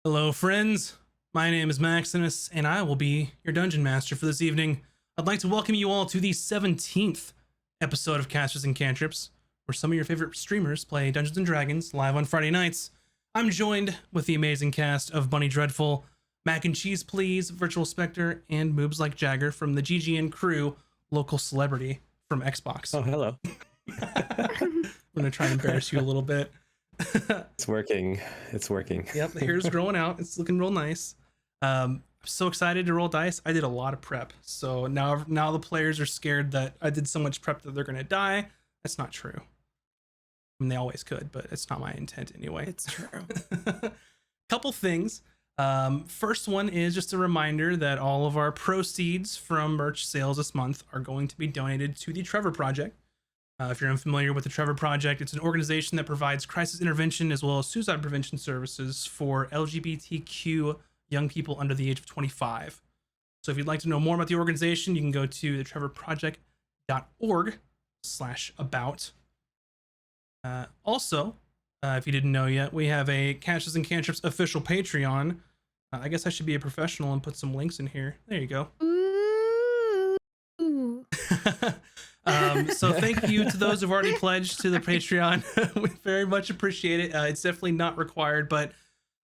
Hello, friends. My name is Maximus, and I will be your dungeon master for this evening. I'd like to welcome you all to the 17th episode of Casters and Cantrips, where some of your favorite streamers play Dungeons and Dragons live on Friday nights. I'm joined with the amazing cast of Bunny Dreadful, Mac and Cheese Please, Virtual Spectre, and Moobs Like Jagger from the GGN crew, local celebrity from Xbox. Oh, hello. I'm going to try and embarrass you a little bit. It's working. It's working. Yep, the hair's growing out. It's looking real nice. I'm so excited to roll dice. I did a lot of prep, so now the players are scared that I did so much prep that they're gonna die. That's not true. I mean, they always could, but it's not my intent anyway. It's true. Couple things. First one is just a reminder that all of our proceeds from merch sales this month are going to be donated to the Trevor Project. If you're unfamiliar with the Trevor Project, it's an organization that provides crisis intervention as well as suicide prevention services for LGBTQ young people under the age of 25. So if you'd like to know more about the organization, you can go to thetrevorproject.org/about. Also, if you didn't know yet, we have a Casters and Cantrips official Patreon. I guess I should be a professional and put some links in here. There you go. Ooh. So thank you to those who've already pledged to the Patreon. We very much appreciate it. It's definitely not required, but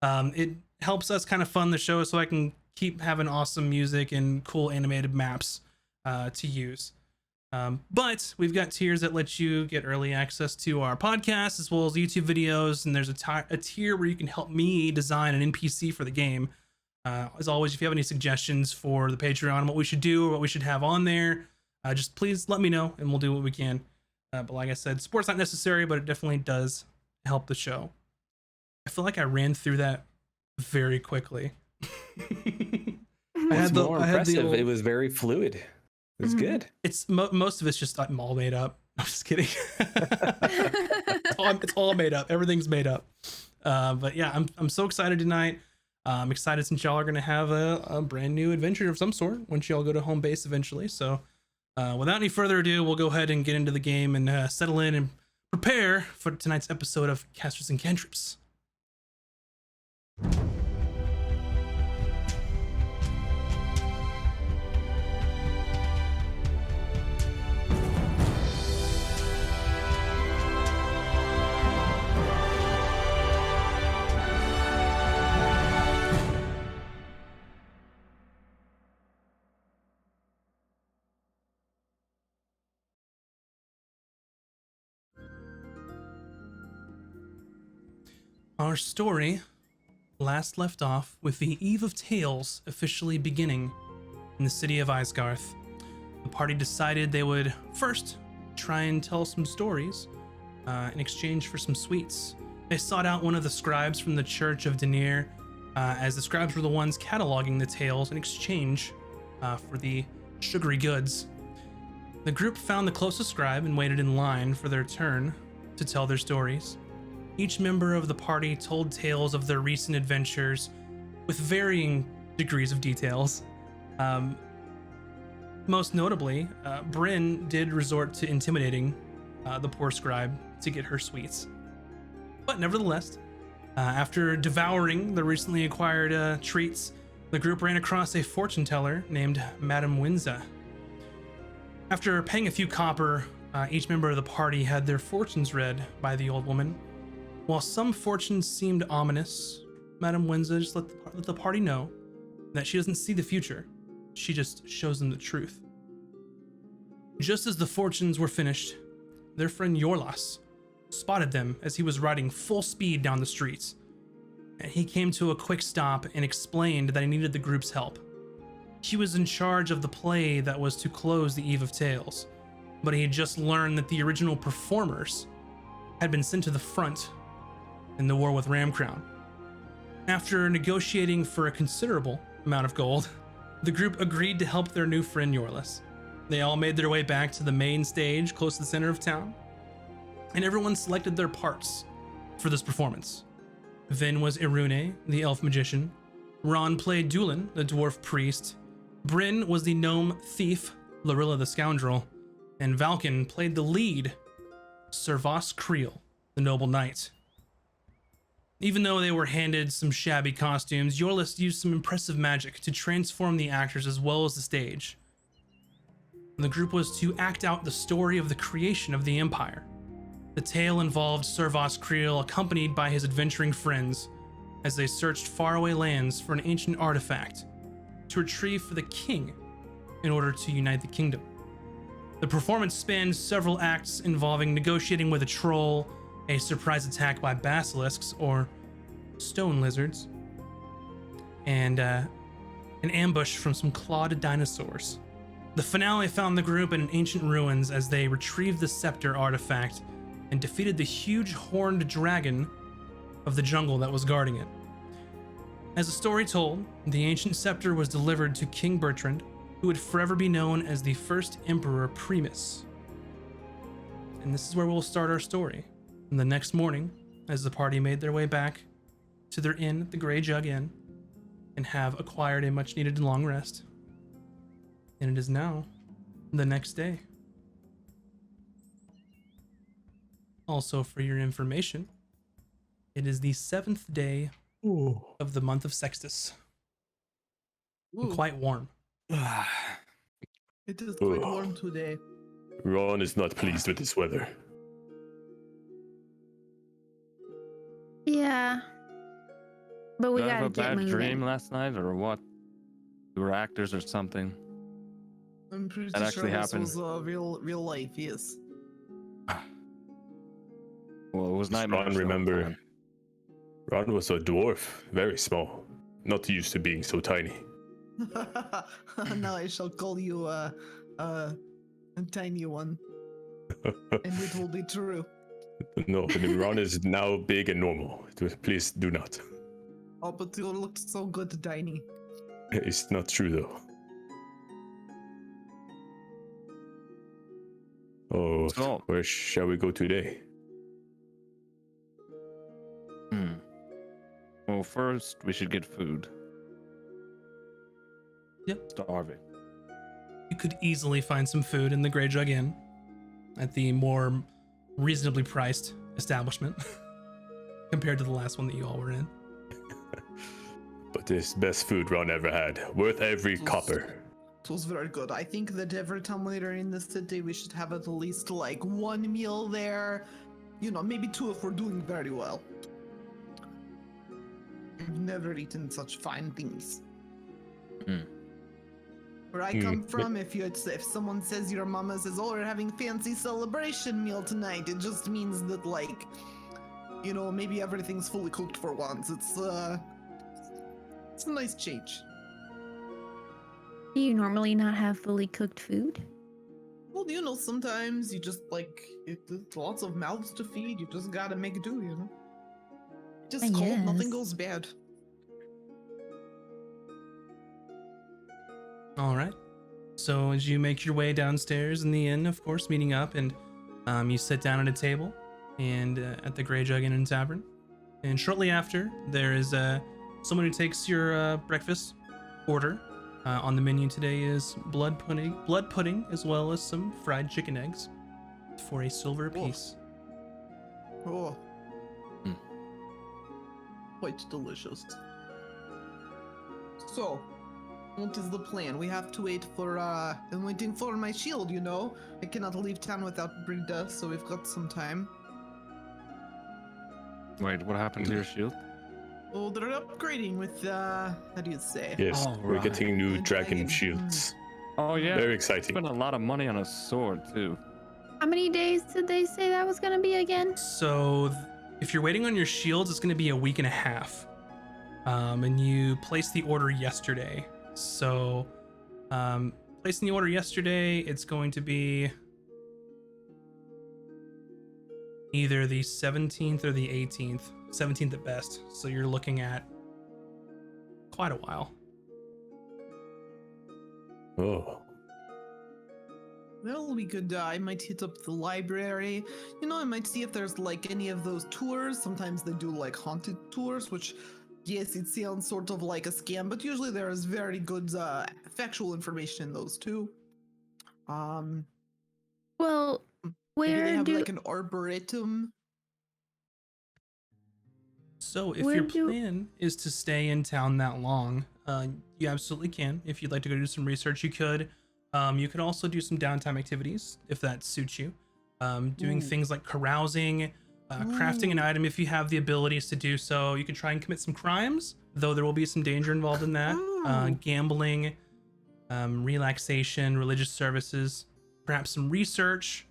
it helps us kind of fund the show so I can keep having awesome music and cool animated maps to use. But we've got tiers that let you get early access to our podcast as well as YouTube videos, and there's a tier where you can help me design an NPC for the game. As always, if you have any suggestions for the Patreon, what we should do or what we should have on there, just please let me know and we'll do what we can. But like I said, support's not necessary, but it definitely does help the show. I feel like I ran through that very quickly. It's more impressive. It was very fluid. It was good. It's most of it's just all made up. I'm just kidding. It's all made up. Everything's made up. But yeah, I'm so excited tonight. I'm excited since y'all are gonna have a brand new adventure of some sort once y'all go to home base eventually. So without any further ado, we'll go ahead and get into the game and settle in and prepare for tonight's episode of Casters and Cantrips. Our story last left off with the Eve of Tales officially beginning in the city of Isgarth. The party decided they would first try and tell some stories in exchange for some sweets. They sought out one of the scribes from the Church of Denier, as the scribes were the ones cataloging the tales in exchange for the sugary goods. The group found the closest scribe and waited in line for their turn to tell their stories. Each member of the party told tales of their recent adventures with varying degrees of details. Most notably, Bryn did resort to intimidating the poor scribe to get her sweets. But nevertheless, after devouring the recently acquired treats, the group ran across a fortune teller named Madame Winza. After paying a few copper, each member of the party had their fortunes read by the old woman. While some fortunes seemed ominous, Madame Winza just let the party know that she doesn't see the future. She just shows them the truth. Just as the fortunes were finished, their friend Yorlas spotted them as he was riding full speed down the streets. And he came to a quick stop and explained that he needed the group's help. He was in charge of the play that was to close the Eve of Tales, but he had just learned that the original performers had been sent to the front in the war with Ramcrown. After negotiating for a considerable amount of gold, the group agreed to help their new friend Yorlas. They all made their way back to the main stage close to the center of town, and everyone selected their parts for this performance. Vin was Irune, the elf magician. Ron played Dulin, the dwarf priest. Bryn was the gnome thief, Lorilla the scoundrel. And Valken played the lead, Servas Creel, the noble knight. Even though they were handed some shabby costumes, Yorlist used some impressive magic to transform the actors as well as the stage. The group was to act out the story of the creation of the Empire. The tale involved Servos Creel accompanied by his adventuring friends as they searched faraway lands for an ancient artifact to retrieve for the king in order to unite the kingdom. The performance spanned several acts involving negotiating with a troll, a surprise attack by basilisks or stone lizards, and an ambush from some clawed dinosaurs. The finale found the group in ancient ruins as they retrieved the scepter artifact and defeated the huge horned dragon of the jungle that was guarding it. As the story told, the ancient scepter was delivered to King Bertrand, who would forever be known as the first Emperor Primus. And this is where we'll start our story. And the next morning, as the party made their way back to their inn, the Grey Jug Inn, and have acquired a much needed long rest. And it is now the next day. Also, for your information, it is the 7th day of the month of Sextus. And quite warm. It is quite warm today. Ron is not pleased with this weather. Yeah. But we Did I have gotta a get bad moving. dream last night, or what? We were actors or something. I'm pretty That actually sure happened. this was real life, yes. Well, it was Does nightmares. Ron the whole remember? time. Ron was a dwarf, very small, not used to being so tiny. Now I shall call you a tiny one, and it will be true. No, but Ron is now big and normal. Please do not. Oh, but you looked so good, tiny. It's not true though. Oh, So- where shall we go today? Well, first we should get food. Yep. Starving. You could easily find some food in the Grey Jug Inn at the more reasonably priced establishment compared to the last one that you all were in. But this best food Ron ever had, worth every copper. It was very good. I think that every time we're in the city, we should have at least like one meal there. You know, maybe two if we're doing very well. I've never eaten such fine things. Where I come from, if someone says your mama says, "Oh, we're having fancy celebration meal tonight," it just means that like, you know, maybe everything's fully cooked for once. It's a nice change. Do you normally not have fully cooked food? Well, you know, sometimes you just like it's lots of mouths to feed. You just gotta make do, you know. Just I cold, nothing guess. goes bad. All right. So as you make your way downstairs in the inn, of course, meeting up, and you sit down at a table and at the Grey Jug Inn and Tavern. And shortly after, there is someone who takes your breakfast order. On the menu today is blood pudding, as well as some fried chicken eggs for a silver apiece. Oh. Quite delicious. So, what is the plan? We have to wait for, I'm waiting for my shield, you know? I cannot leave town without Brida, so we've got some time. Wait, what happened to your shield? Oh, they're upgrading with, how do you say? Yes, Oh, we're right. getting new Dragon. dragon shields. Oh yeah. Very exciting. Spent a lot of money on a sword too. How many days did they say that was gonna be again? So if you're waiting on your shields, it's going to be a week and a half. And you placed the order yesterday. So placing the order yesterday, it's going to be either the 17th or the 18th. 17th at best. So you're looking at quite a while. Oh, Well, we could, I might hit up the library. You know, I might see if there's like any of those tours. Sometimes they do like haunted tours, which, yes, it sounds sort of like a scam, but usually there is very good factual information in those too. Well, Maybe they where have do like an arboretum. So if Where your do- plan is to stay in town that long, you absolutely can. If you'd like to go do some research, you could. You could also do some downtime activities if that suits you. Doing things like carousing, crafting an item if you have the abilities to do so. You could try and commit some crimes, though there will be some danger involved in that. Gambling, relaxation, religious services, perhaps some research,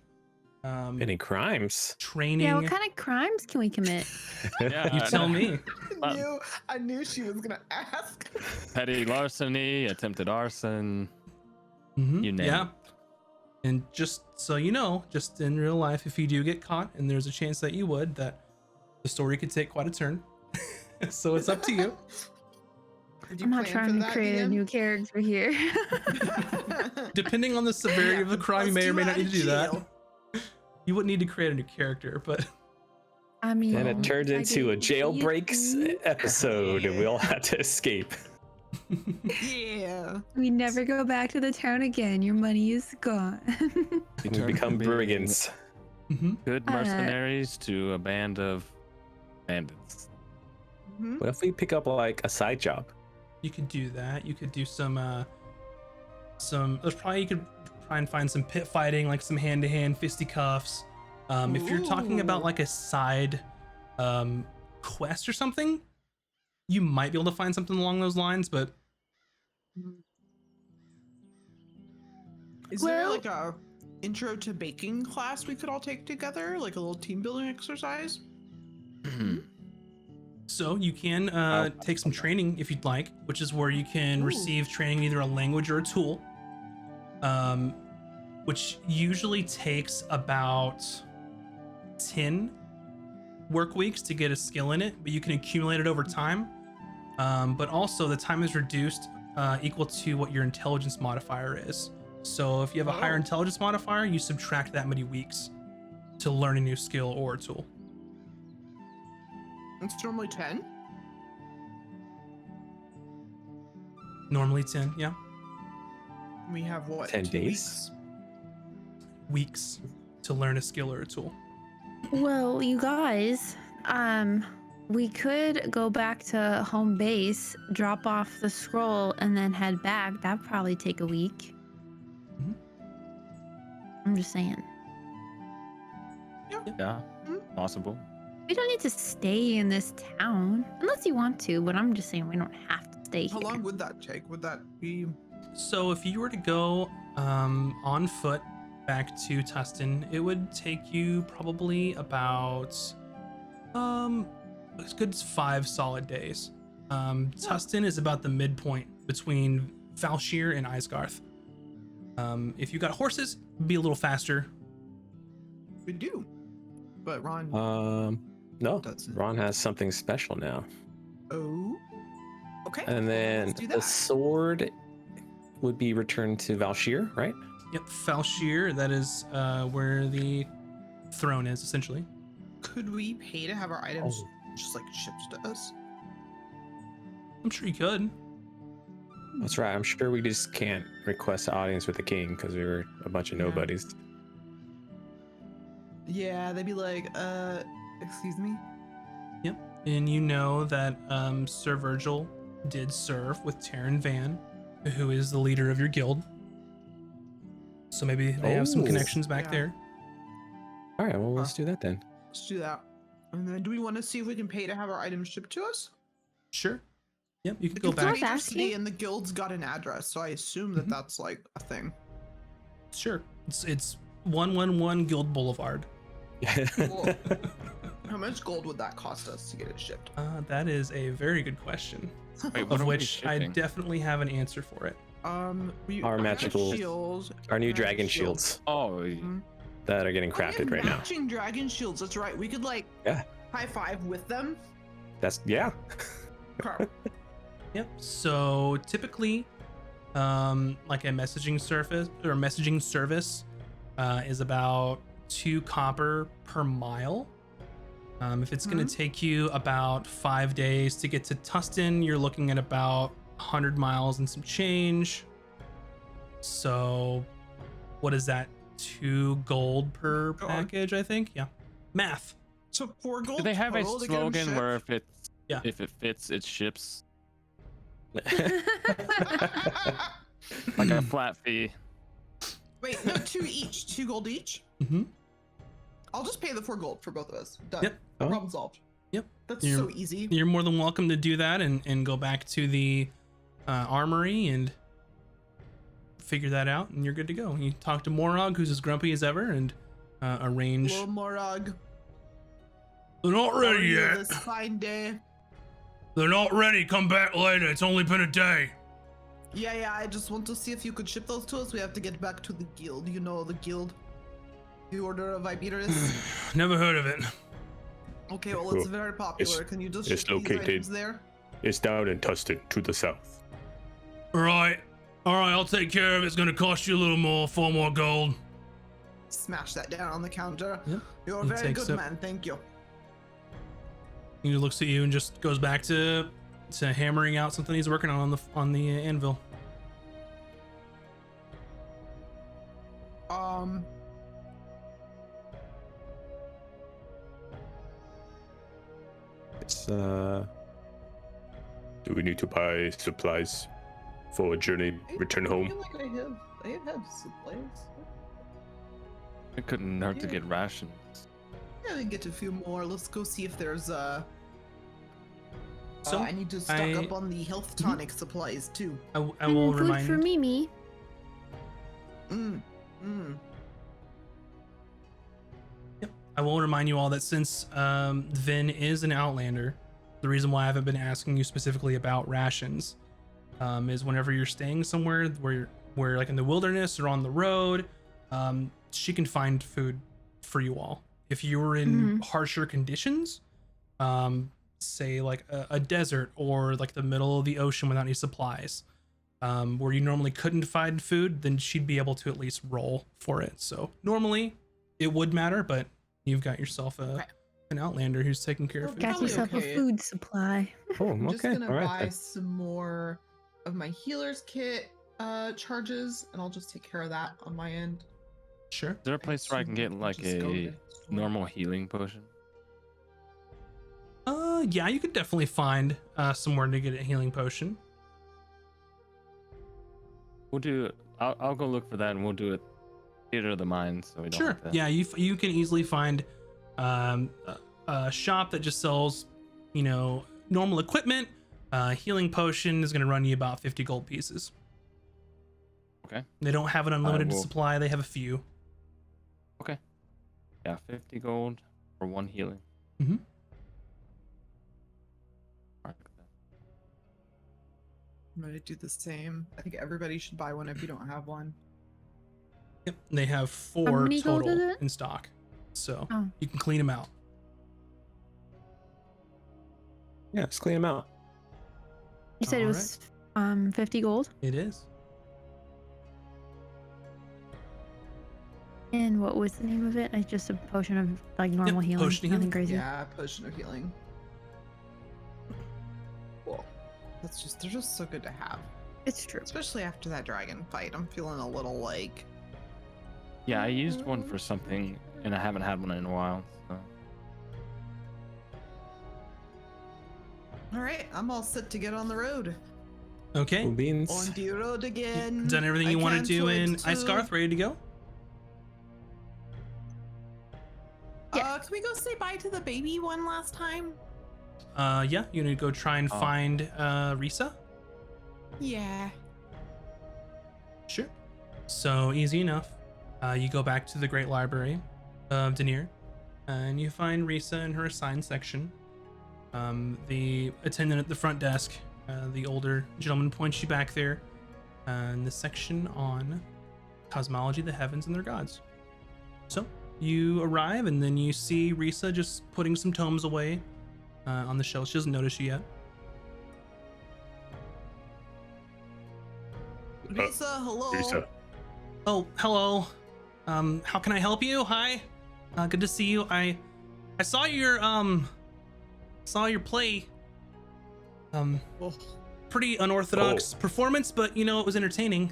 Any crimes? training. Yeah, what kind of crimes can we commit? Yeah, You tell me. I knew she was gonna ask. Petty larceny, attempted arson. Mhm, You name yeah. it. And just so you know, just in real life, if you do get caught, and there's a chance that you would, that the story could take quite a turn. So it's up to you. Did you I'm not plan trying for to that, create a DM? new character here. Depending on the severity of the crime, you may or may not need to do that. You wouldn't need to create a new character, but I mean, And it turns I into a did jailbreaks episode, and we all have to escape. Yeah. We never go back to the town again. Your money is gone. We turn become from being brigands. Mhm. Good mercenaries to a band of bandits. Mhm. What if we pick up like a side job? you could do that. You could do some. There's probably you could try and find some pit fighting, like some hand-to-hand fisticuffs. If you're talking about Ooh. like a side quest or something, you might be able to find something along those lines, but Is there Well- like a intro to baking class we could all take together, like a little team building exercise? so you can take some training if you'd like, which is where you can Ooh. receive training in either a language or a tool, which usually takes about 10 work weeks to get a skill in it, but you can accumulate it over time. But also the time is reduced equal to what your intelligence modifier is. So if you have a higher Oh. intelligence modifier, you subtract that many weeks to learn a new skill or a tool. It's normally 10. Normally 10, yeah. We have what? 10 2 days? Weeks to learn a skill or a tool. Well, you guys, we could go back to home base, drop off the scroll, and then head back. That'd probably take a week. Mhm. I'm just saying. Yeah, possible. We don't need to stay in this town unless you want to, but I'm just saying we don't have to stay How here. long would that take? Would that be? So if you were to go on foot back to Tustin, it would take you probably about a good 5 solid days. Tustin is about the midpoint between Valshir and Isgarth. If you got horses, it'd be a little faster. We do. But Ron. No, Doesn't. Ron has something special now. Oh. Okay. And then let's do the that. sword would be returned to Valshir, right? Yep, Valshir, that is where the throne is, essentially. Could we pay to have our items Oh. just like shipped to us? I'm sure you could. That's right. I'm sure we just can't request an audience with the king because we were a bunch of Yeah. nobodies. Yeah, they'd be like, excuse me? And you know that Sir Virgil did serve with Terran Van, who is the leader of your guild. So maybe they have some Oh. connections back Yeah. there. All right, well, let's do that then. Let's do that. And then do we want to see if we can pay to have our items shipped to us? Sure. Yep, you can The go guild's a back. major asking? city and the guild's got an address, so I assume that Mhm. that's like a thing. Sure. It's 111 Guild Boulevard. Cool. How much gold would that cost us to get it shipped? That is a very good question, Wait, what of are we which I shipping? definitely have an answer for it. Our I have magical- shields. Our new magic dragon shields Oh, that are getting Oh, we crafted have right now. matching dragon shields. That's right. We could like Yeah. high five with them. Yeah. Carl. Yep. So typically, like a messaging service is about 2 copper per mile. If it's going to take you about 5 days to get to Tustin, you're looking at about 100 miles and some change. So, what is that? 2 gold per Go on. package, I think. Yeah. Math. So 4 gold. Do they have a total to get 'em slogan where shipped? if it fits, it ships? Like Hmm. a flat fee. Wait, no, 2 each. 2 gold each. Mm-hmm. I'll just pay the 4 gold for both of us. Done. Yep. Oh. Problem solved. Yep. That's You're- so easy. You're more than welcome to do that and go back to the armory and figure that out, and you're good to go. You talk to Morog, who's as grumpy as ever, and arrange. Little Morag. They're not How are ready you yet. This fine day. They're not ready. Come back later. It's only been a day. Yeah, I just want to see if you could ship those to us. We have to get back to the guild. You know the guild. The Order of Iberis. Never heard of it. Okay, well, it's very popular. Can you just it's ship these located- items there? It's down in Tustin to the south. All right, I'll take care of it. It's gonna cost you a little more, 4 more gold. Smash that down on the counter. Yep. You're a He very takes good it. man. Thank you. He looks at you and just goes back to hammering out something he's working on the anvil. It's Do we need to buy supplies for a journey return I home? feel like I have supplies. It couldn't hurt to Yeah. get rations. Yeah, we can get a few more. Let's go see if there's So I need to stock up on the health tonic supplies too. I will Food remind. for Mimi. I will remind you all that since Vin is an Outlander, the reason why I haven't been asking you specifically about rations is whenever you're staying somewhere where like in the wilderness or on the road, she can find food for you all. If you were in harsher conditions, say like a desert or like the middle of the ocean without any supplies, where you normally couldn't find food, then she'd be able to at least roll for it. So normally it would matter, but you've got yourself an Outlander who's taking care of food. Got Probably yourself okay. a food supply. oh, I'm just okay. gonna All right. buy then. some more of my healer's kit charges, and I'll just take care of that on my end. Sure. Is there a place where I can get like Just go to a the store. normal healing potion? Yeah, you could definitely find somewhere to get a healing potion. We'll do it. I'll go look for that, and we'll do it. Theater of the Mind, so we don't. Sure. have to- Yeah, you can easily find a shop that just sells, normal equipment. Healing potion is going to run you about 50 gold pieces. Okay. They don't have an unlimited will- supply. They have a few. Yeah, 50 gold for 1 healing. Mhm. Alright. I'm gonna do the same. I think everybody should buy one if you don't have one. Yep. They have 4 many gold total is it? in stock, so Oh. you can clean them out. Yeah, let's clean them out. You said it was 50 gold. It is. And what was the name of it? It's just a potion of like normal healing. potion of Nothing healing. crazy. Yeah, potion of healing. Cool. They're just so good to have. It's true. Especially after that dragon fight. I'm feeling a little like Yeah, I used one for something, and I haven't had one in a while. So. alright, I'm all set to get on the road. Okay. Cool beans. On the road again. Done everything you want to do in Icegarth. Ready to go? Can we go say bye to the baby one last time? Yeah. You need to go try and Oh. find Risa. Yeah. Sure. So easy enough. You go back to the Great Library of Denier, and you find Risa in her assigned section. The attendant at the front desk, the older gentleman, points you back there in the section on cosmology, the heavens, and their gods. So you arrive, and then you see Risa just putting some tomes away on the shelf. She doesn't notice you yet. Risa, hello. Risa, Oh, hello. How can I help you? Hi. Good to see you. I saw your play. Oh, Pretty unorthodox performance, but it was entertaining.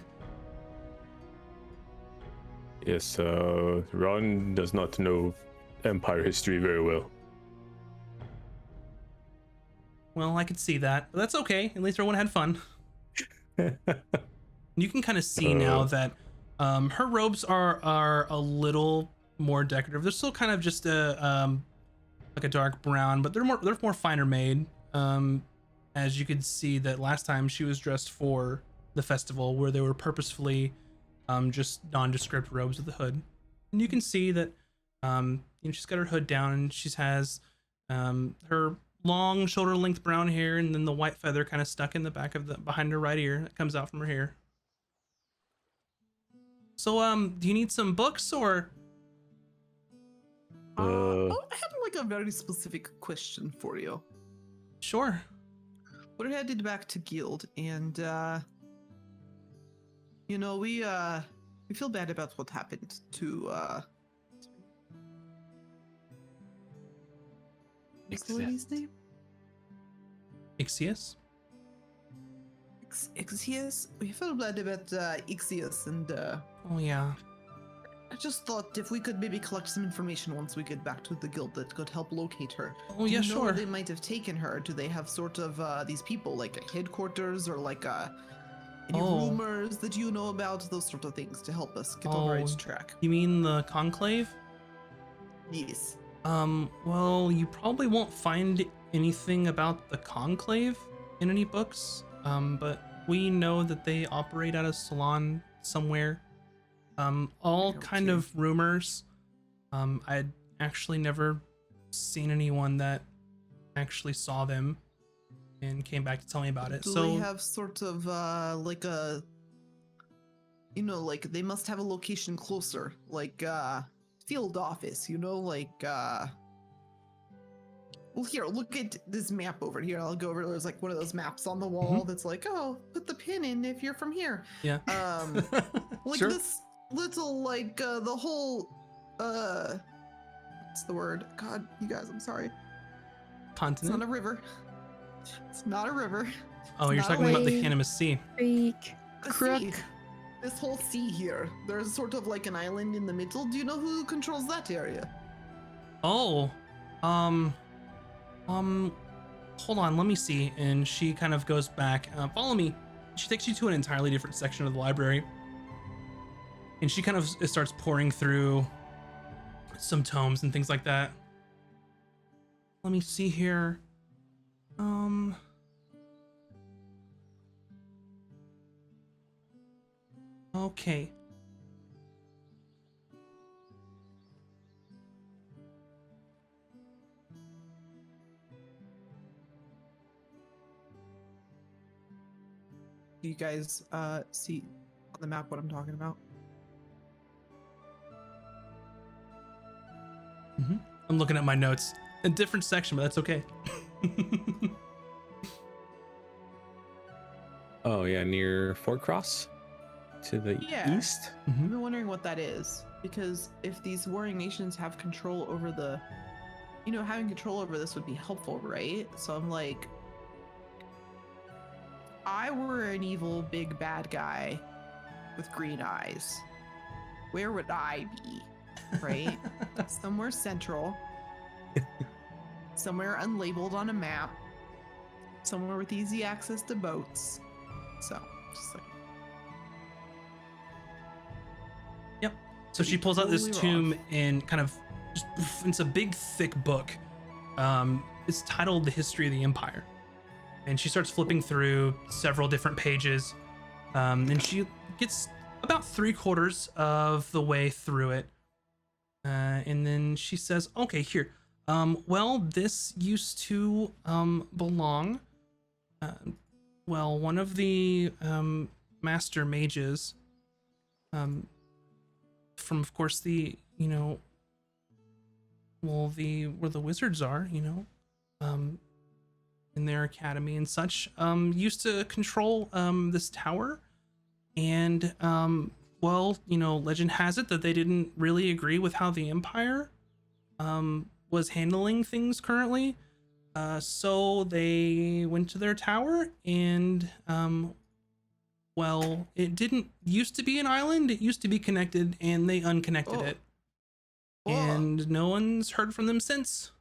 yes, Ron does not know Empire history very well. Well, I could see that, but that's okay. At least everyone had fun. You can kind of see now that her robes are a little more decorative. They're still kind of just a like a dark brown, but they're more finer made. As you could see that last time she was dressed for the festival, where they were purposefully just nondescript robes with a hood, and you can see that she's got her hood down, and she has her long shoulder length brown hair, and then the white feather kind of stuck in the back of the behind her right ear that comes out from her hair. So do you need some books or? I have like a very specific question for you. Sure. We're headed back to Guild, and you know, we feel bad about what happened to what's the lady's name? Ixius? Ixius? We feel bad about Ixius, and Oh yeah. I just thought if we could maybe collect some information once we get back to the guild that could help locate her. Oh yeah, Do you know sure. where they might have taken her? Do they have sort of these people like a headquarters or like any rumors that you know about, those sort of things to help us get on the right track? You mean the conclave? Yes. Well, you probably won't find anything about the conclave in any books. But we know that they operate out of Salon somewhere. All kind of rumors. I'd actually never seen anyone that actually saw them and came back to tell me about it. Do they have sort of like a, you know, like they must have a location closer, like field office, you know, like well, here, look at this map over here. I'll go over. There's like one of those maps on the wall that's like, oh, put the pin in if you're from here. Yeah. Like Sure. this little like the whole what's the word? God, you guys, I'm sorry. It's Continent? not a river. It's not a river. Oh, you're not talking about the wave. Cannabis Sea. Creek. The Crook. sea. This whole sea here. There's sort of like an island in the middle. Do you know who controls that area? Oh, hold on, let me see. And she kind of goes back. Follow me. She takes you to an entirely different section of the library. And she kind of starts pouring through some tomes and things like that. Let me see here. Okay. Do you guys see on the map what I'm talking about? I'm looking at my notes. A different section, but that's okay. Oh yeah, near Fort Cross, to the Yeah. east. I've been wondering what that is, because if these warring nations have control over the, you know, having control over this would be helpful, right? So I'm like, I were an evil big bad guy with green eyes, where would I be? Right? Somewhere central, somewhere unlabeled on a map, somewhere with easy access to boats. So, just like, So she pulls out this Totally tomb wrong. and kind of just, it's a big thick book. It's titled The History of the Empire. And she starts flipping through several different pages. And she gets about 3/4 of the way through it. And then she says, okay, here. Well, this used to belong. Well, one of the master mages, from of course the, you know, well, the where the wizards are, you know, in their academy and such, used to control this tower. And well, you know, legend has it that they didn't really agree with how the Empire was handling things currently. So they went to their tower and well, it didn't used to be an island. It used to be connected, and they unconnected Oh. it. Oh. And no one's heard from them since.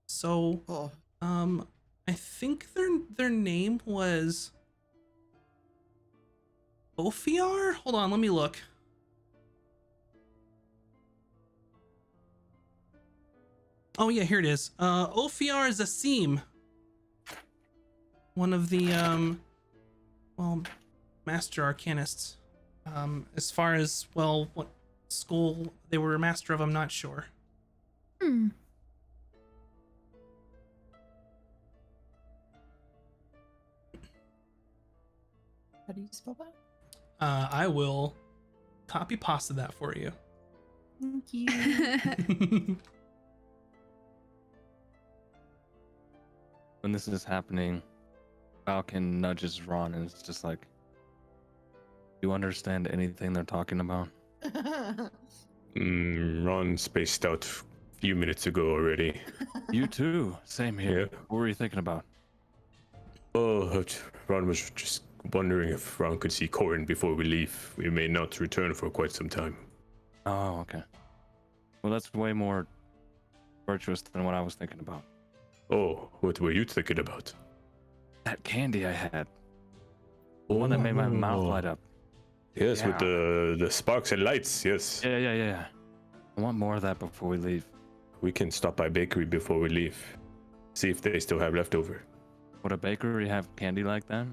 So, oh, I think their name was Ophiar? Hold on, let me look. Oh yeah, here it is. Ophiar Zasim. One of the well, master arcanists. As far as, well, what school they were a master of, I'm not sure. Hmm. How do you spell that? I will copy pasta that for you. Thank you. When this is happening, Falcon nudges Ron and it's just like, "Do you understand anything they're talking about?" Ron spaced out a few minutes ago already. You too. Same here. Yeah. What were you thinking about? Oh, Ron was just wondering if Ron could see Corin before we leave. We may not return for quite some time. Oh, okay. Well, that's way more virtuous than what I was thinking about. Oh, what were you thinking about? That candy I had. The one that made my mouth light up. Yes, Yeah. with the sparks and lights, yes. Yeah. I want more of that before we leave. We can stop by bakery before we leave. See if they still have leftover. Would a bakery have candy like that?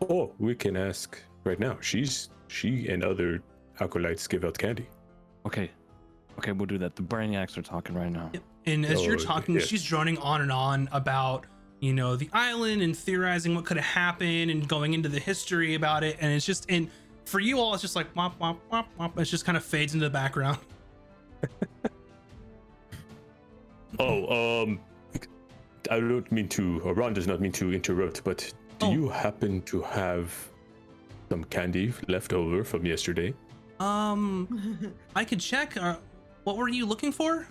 Oh, we can ask right now. She and other acolytes give out candy. Okay, we'll do that. The brainiacs are talking right now. Yep. And as you're Oh, talking, yeah. she's droning on and on about, you know, the island and theorizing what could have happened and going into the history about it. And it's just, and for you all, it's just like womp womp womp womp. It just kind of fades into the background. Oh, I don't mean to, or Ron does not mean to interrupt, but do Oh. you happen to have some candy left over from yesterday? I could check. What were you looking for?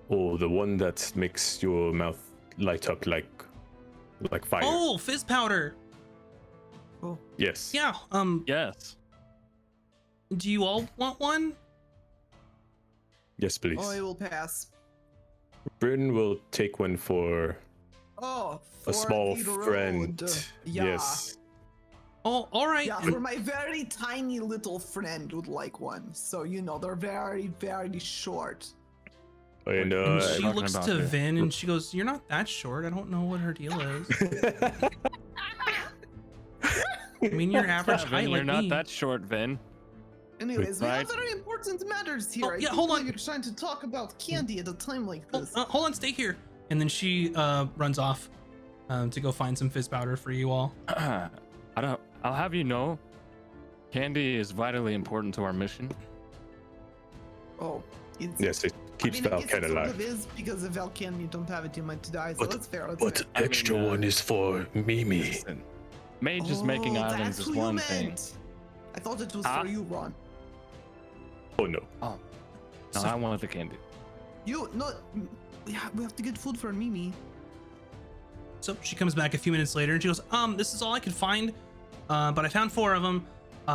Oh, the one that makes your mouth light up like fire. Oh, fizz powder. Yes. Yeah. Yes. Do you all want one? Yes, please. Oh, I will pass. Bryn will take one for Oh, a for small the friend. road. Yeah. Yes. Oh, all right. Yeah, for my very tiny little friend would like one. So, you know, they're very, very short. And And she talking looks about to here? Vin and she goes, "You're not that short. I don't know what her deal is. I mean, you're average Vin, height you're like not me." that short, Vin. Anyways, we Right. have very important matters here. Oh, I yeah, can't hold on. believe you're trying to talk about candy at a time like this. Hold on, stay here. And then she runs off to go find some fizz powder for you all. I'll have you know, candy is vitally important to our mission. Oh, it's, yes, it keeps I guess Valken it sort alive. of is because if Valken you don't have it, you might die. So But- that's fair. That's But fair. I mean, extra one is for Mimi. Listen, mages making Oh, islands that's is who you one thing. meant. I thought it was Huh? for you, Ron. Oh no. No, So- I wanted the candy. You not. Yeah, we have to get food for Mimi. So she comes back a few minutes later and she goes, "This is all I could find, but I found 4 of them.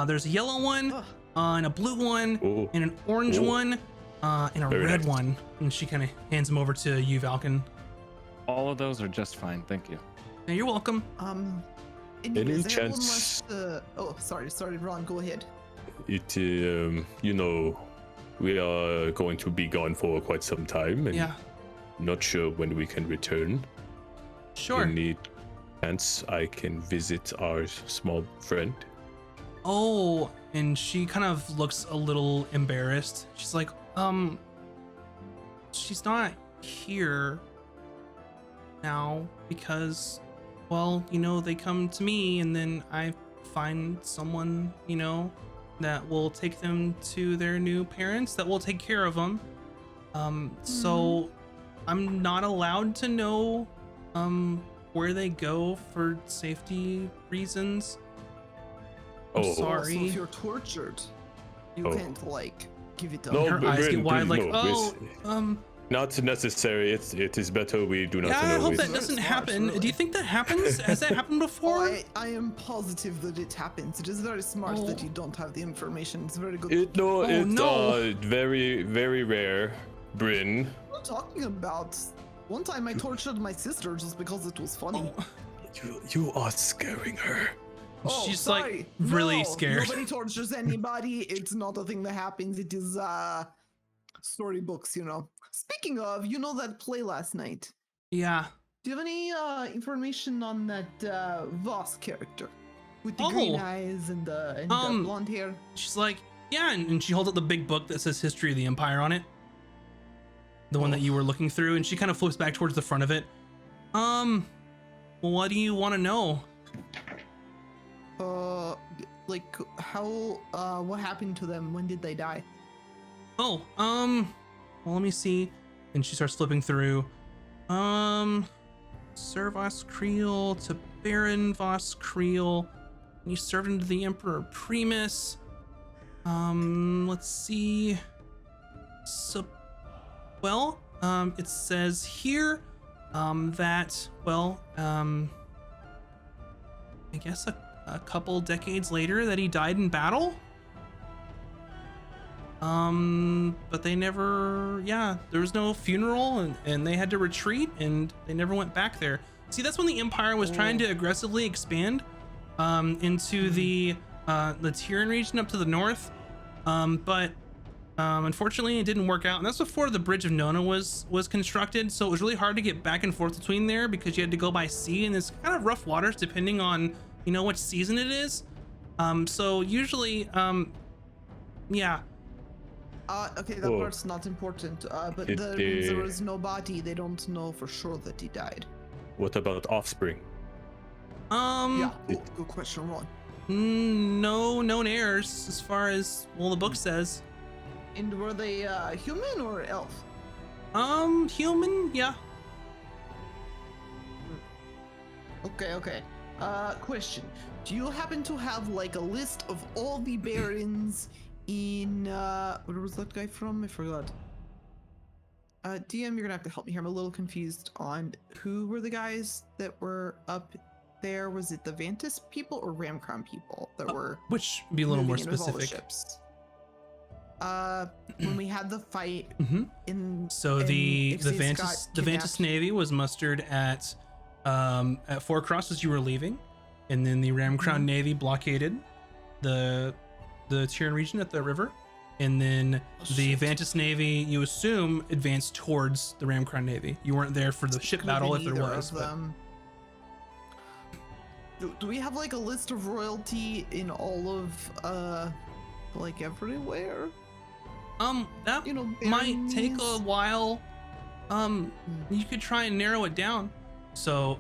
There's a yellow one, Ugh. and a blue one, Oh. and an orange Ooh. one, and a Very red nice. one." And she kind of hands them over to you, Valken. All of those are just fine, thank you. "Yeah, you're welcome." Anyways, I have one chance- last. Oh, sorry, Ron. Go ahead. It you know, we are going to be gone for quite some time and Yeah, not sure when we can return. sure. Any chance I can visit our small friend? Oh, and she kind of looks a little embarrassed. She's like, she's not here now because, well, you know, they come to me and then I find someone, you know, that will take them to their new parents that will take care of them. So I'm not allowed to know, where they go for safety reasons. I'm Oh. sorry. So if you're tortured, you Oh. can't like give it up. No, Her Bryn, eyes get wide, like, no, "Oh, it's not necessary. It is better we do not yeah, I know. hope It's- that doesn't Very happen. smart, really. Do you think that happens? Has that happened Oh, before? I am positive that it happens. It is very smart Oh. that you don't have the information. It's very good. No, Oh, it's no. very, very rare, Bryn. What are you talking about? One time I tortured my sister just because it was funny. Oh, You are scaring her. she's sorry. like really No, scared. Nobody tortures anybody. It's not a thing that happens. It is storybooks, you know. Speaking of, you know that play last night. Yeah. Do you have any information on that Voss character with the Oh. green eyes and the blonde hair? She's like, yeah, and she holds up the big book that says History of the Empire on it. The one that you were looking through, and she kind of flips back towards the front of it. What do you want to know? Like how what happened to them? When did they die? Oh, well, let me see. And she starts flipping through. Sir Voss Creel to Baron Voss Creel. And you served under the Emperor Primus. Let's see. So, well, it says here, that, well, I guess a couple decades later that he died in battle. But they never, yeah, there was no funeral, and they had to retreat, and they never went back there. See, that's when the Empire was trying to aggressively expand into the Tyrian region up to the north. But unfortunately it didn't work out, and that's before the Bridge of Nona was constructed, so it was really hard to get back and forth between there because you had to go by sea, and it's kind of rough waters depending on, you know, which season it is. So usually, yeah. Okay, that part's not important. But there was no body. They don't know for sure that he died. What about offspring? Yeah, good question, Ron. No known heirs as far as, well, the book says. And were they human or elf? Human, yeah. Okay. Question. Do you happen to have like a list of all the barons in where was that guy from? I forgot. DM, you're gonna have to help me here. I'm a little confused on who were the guys that were up there. Was it the Vantis people or Ramcrown people that were Which would be a little more moving in with all the specific. ships? When we had the fight in So and the Ixa's got Vantis kidnapped. Navy was mustered at Four Cross as you were leaving, and then the Ramcrown Navy blockaded the Tyrian region at the river, and then the Vantis Navy, you assume, advanced towards the Ramcrown Navy. You weren't there for the ship Could've been battle if there either was, of but them. Do we have like a list of royalty in all of like everywhere? that You know, might take a baronies? while. You could try and narrow it down. So,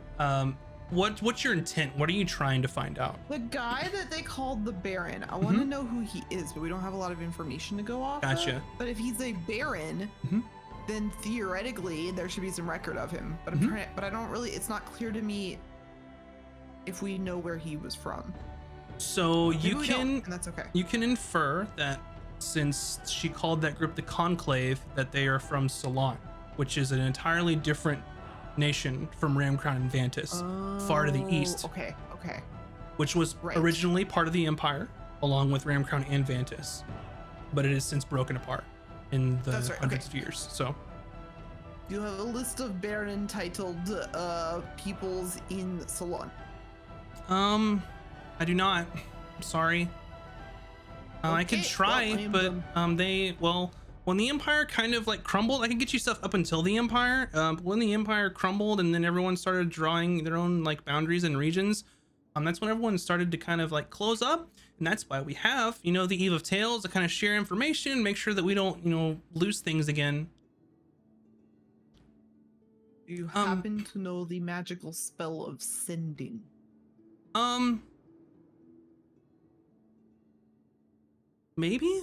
what's your intent? What are you trying to find out? The guy that they called the Baron, I want to know who he is, but we don't have a lot of information to go off Gotcha. of. But if he's a Baron, then theoretically there should be some record of him. But I'm trying, but I don't really. It's not clear to me if we know where he was from. So Maybe you we don't, can and that's okay. you can infer that since she called that group the Conclave, that they are from Ceylon, which is an entirely different nation from Ramcrown and Vantis, far to the east, Okay. which was Right. originally part of the Empire, along with Ramcrown and Vantis, but it has since broken apart in the That's right, hundreds okay. of years. So, You have a list of Baron titled peoples in Ceylon. I do not. I'm sorry. I could Okay, try, well, I am but when the Empire kind of like crumbled, I could get you stuff up until the Empire. But when the Empire crumbled and then everyone started drawing their own like boundaries and regions, that's when everyone started to kind of like close up, and that's why we have, you know, the Eve of Tales to kind of share information, make sure that we don't, you know, lose things again. Do you happen to know the magical spell of sending? Maybe.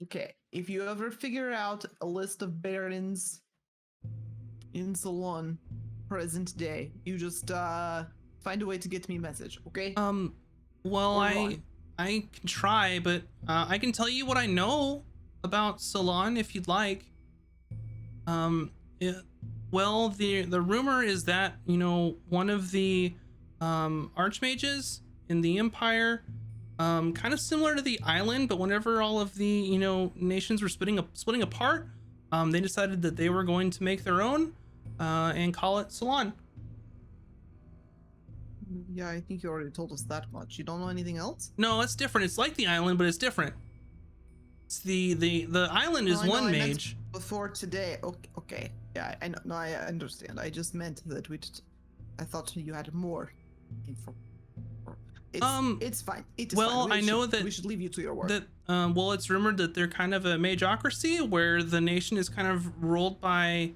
Okay, if you ever figure out a list of barons in Ceylon present day, you just find a way to get me a message, okay? Well, Or I Ron. can try, but I can tell you what I know about Ceylon if you'd like. Well, the rumor is that, you know, one of the archmages in the Empire, kind of similar to the island, but whenever all of the, you know, nations were splitting apart, they decided that they were going to make their own. and call it Salon. Yeah, I think you already told us that much. You don't know anything else? No, it's different. It's like the island, but it's different. It's the island is No, I know, one I meant mage. Before today. Okay, okay. Yeah, I know. No, I understand. I just meant that I thought you had more info. It's fine. It is well, fine. I know that we should leave you to your work. That well, it's rumored that they're kind of a mageocracy where the nation is kind of ruled by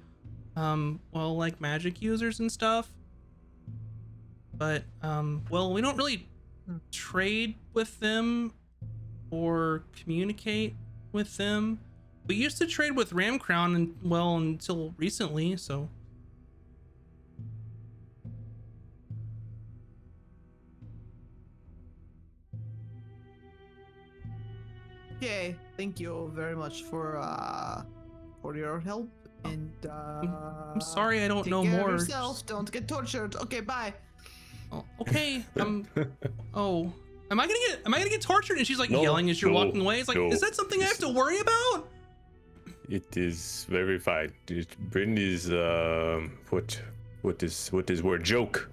well, like magic users and stuff. But well, we don't really trade with them or communicate with them. We used to trade with Ramcrown and well until recently, so Okay, thank you very much for your help, and I'm sorry I don't take know care more. of yourself. Don't get tortured. Okay, bye. Oh, okay. Oh, am I gonna get tortured? And she's like No, yelling as you're no, walking away. It's like, no. is that something I have to worry about? It is very fine. Bryn is what is word joke?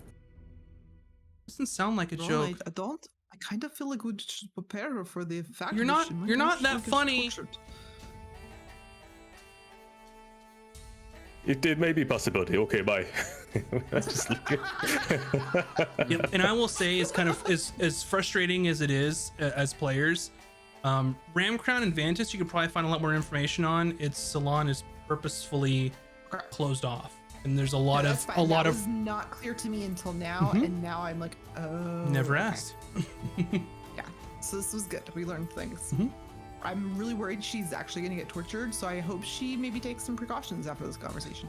Doesn't sound like a No, joke. I don't. I kind of feel like we should prepare her for the fact You're that not- she might you're not actually that get funny. tortured. It may be a possibility. Okay, bye. Just Yep. And I will say, it's kind of as frustrating as it is as players. Ramcrown and Vantis, you could probably find a lot more information on. Its salon is purposefully Okay. closed off, and there's a lot No, of that's fine. lot that of was not clear to me until now, Mhm. and now I'm like, oh. never okay. asked. Yeah, so this was good. We learned things. Mhm. I'm really worried she's actually gonna get tortured, so I hope she maybe takes some precautions after this conversation.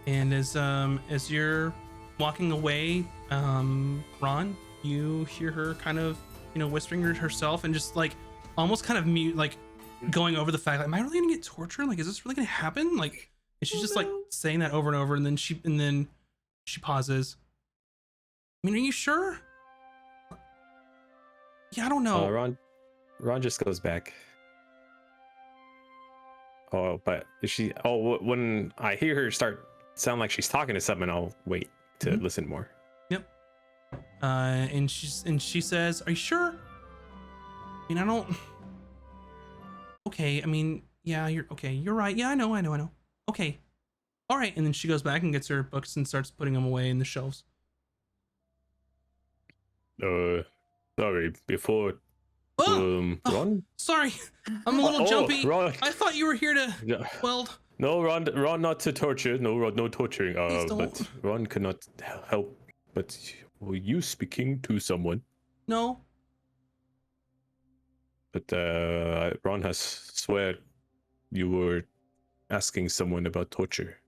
And as you're walking away, Ron, you hear her kind of, whispering to herself and just like almost kind of mute, like going over the fact, like, am I really gonna get tortured? Like, is this really gonna happen? Like, and she's just like saying that over and over, and then she pauses. I mean, are you sure? Yeah, I don't know. Ron just goes back. Oh, but is she? Oh, when I hear her sound like she's talking to someone, I'll wait to Mhm. listen more. Yep. And she says, "Are you sure?" I mean, I don't. Okay, I mean, yeah, you're okay. You're right. Yeah, I know. Okay, all right. And then she goes back and gets her books and starts putting them away in the shelves. Sorry. Before Oh, Ron. sorry, I'm a little jumpy. Ron. I thought you were here to. Yeah. Well, No, Ron, not to torture. No, Ron, no torturing. Please But don't. Ron cannot help. But were you speaking to someone? no. But Ron has swear you were asking someone about torture.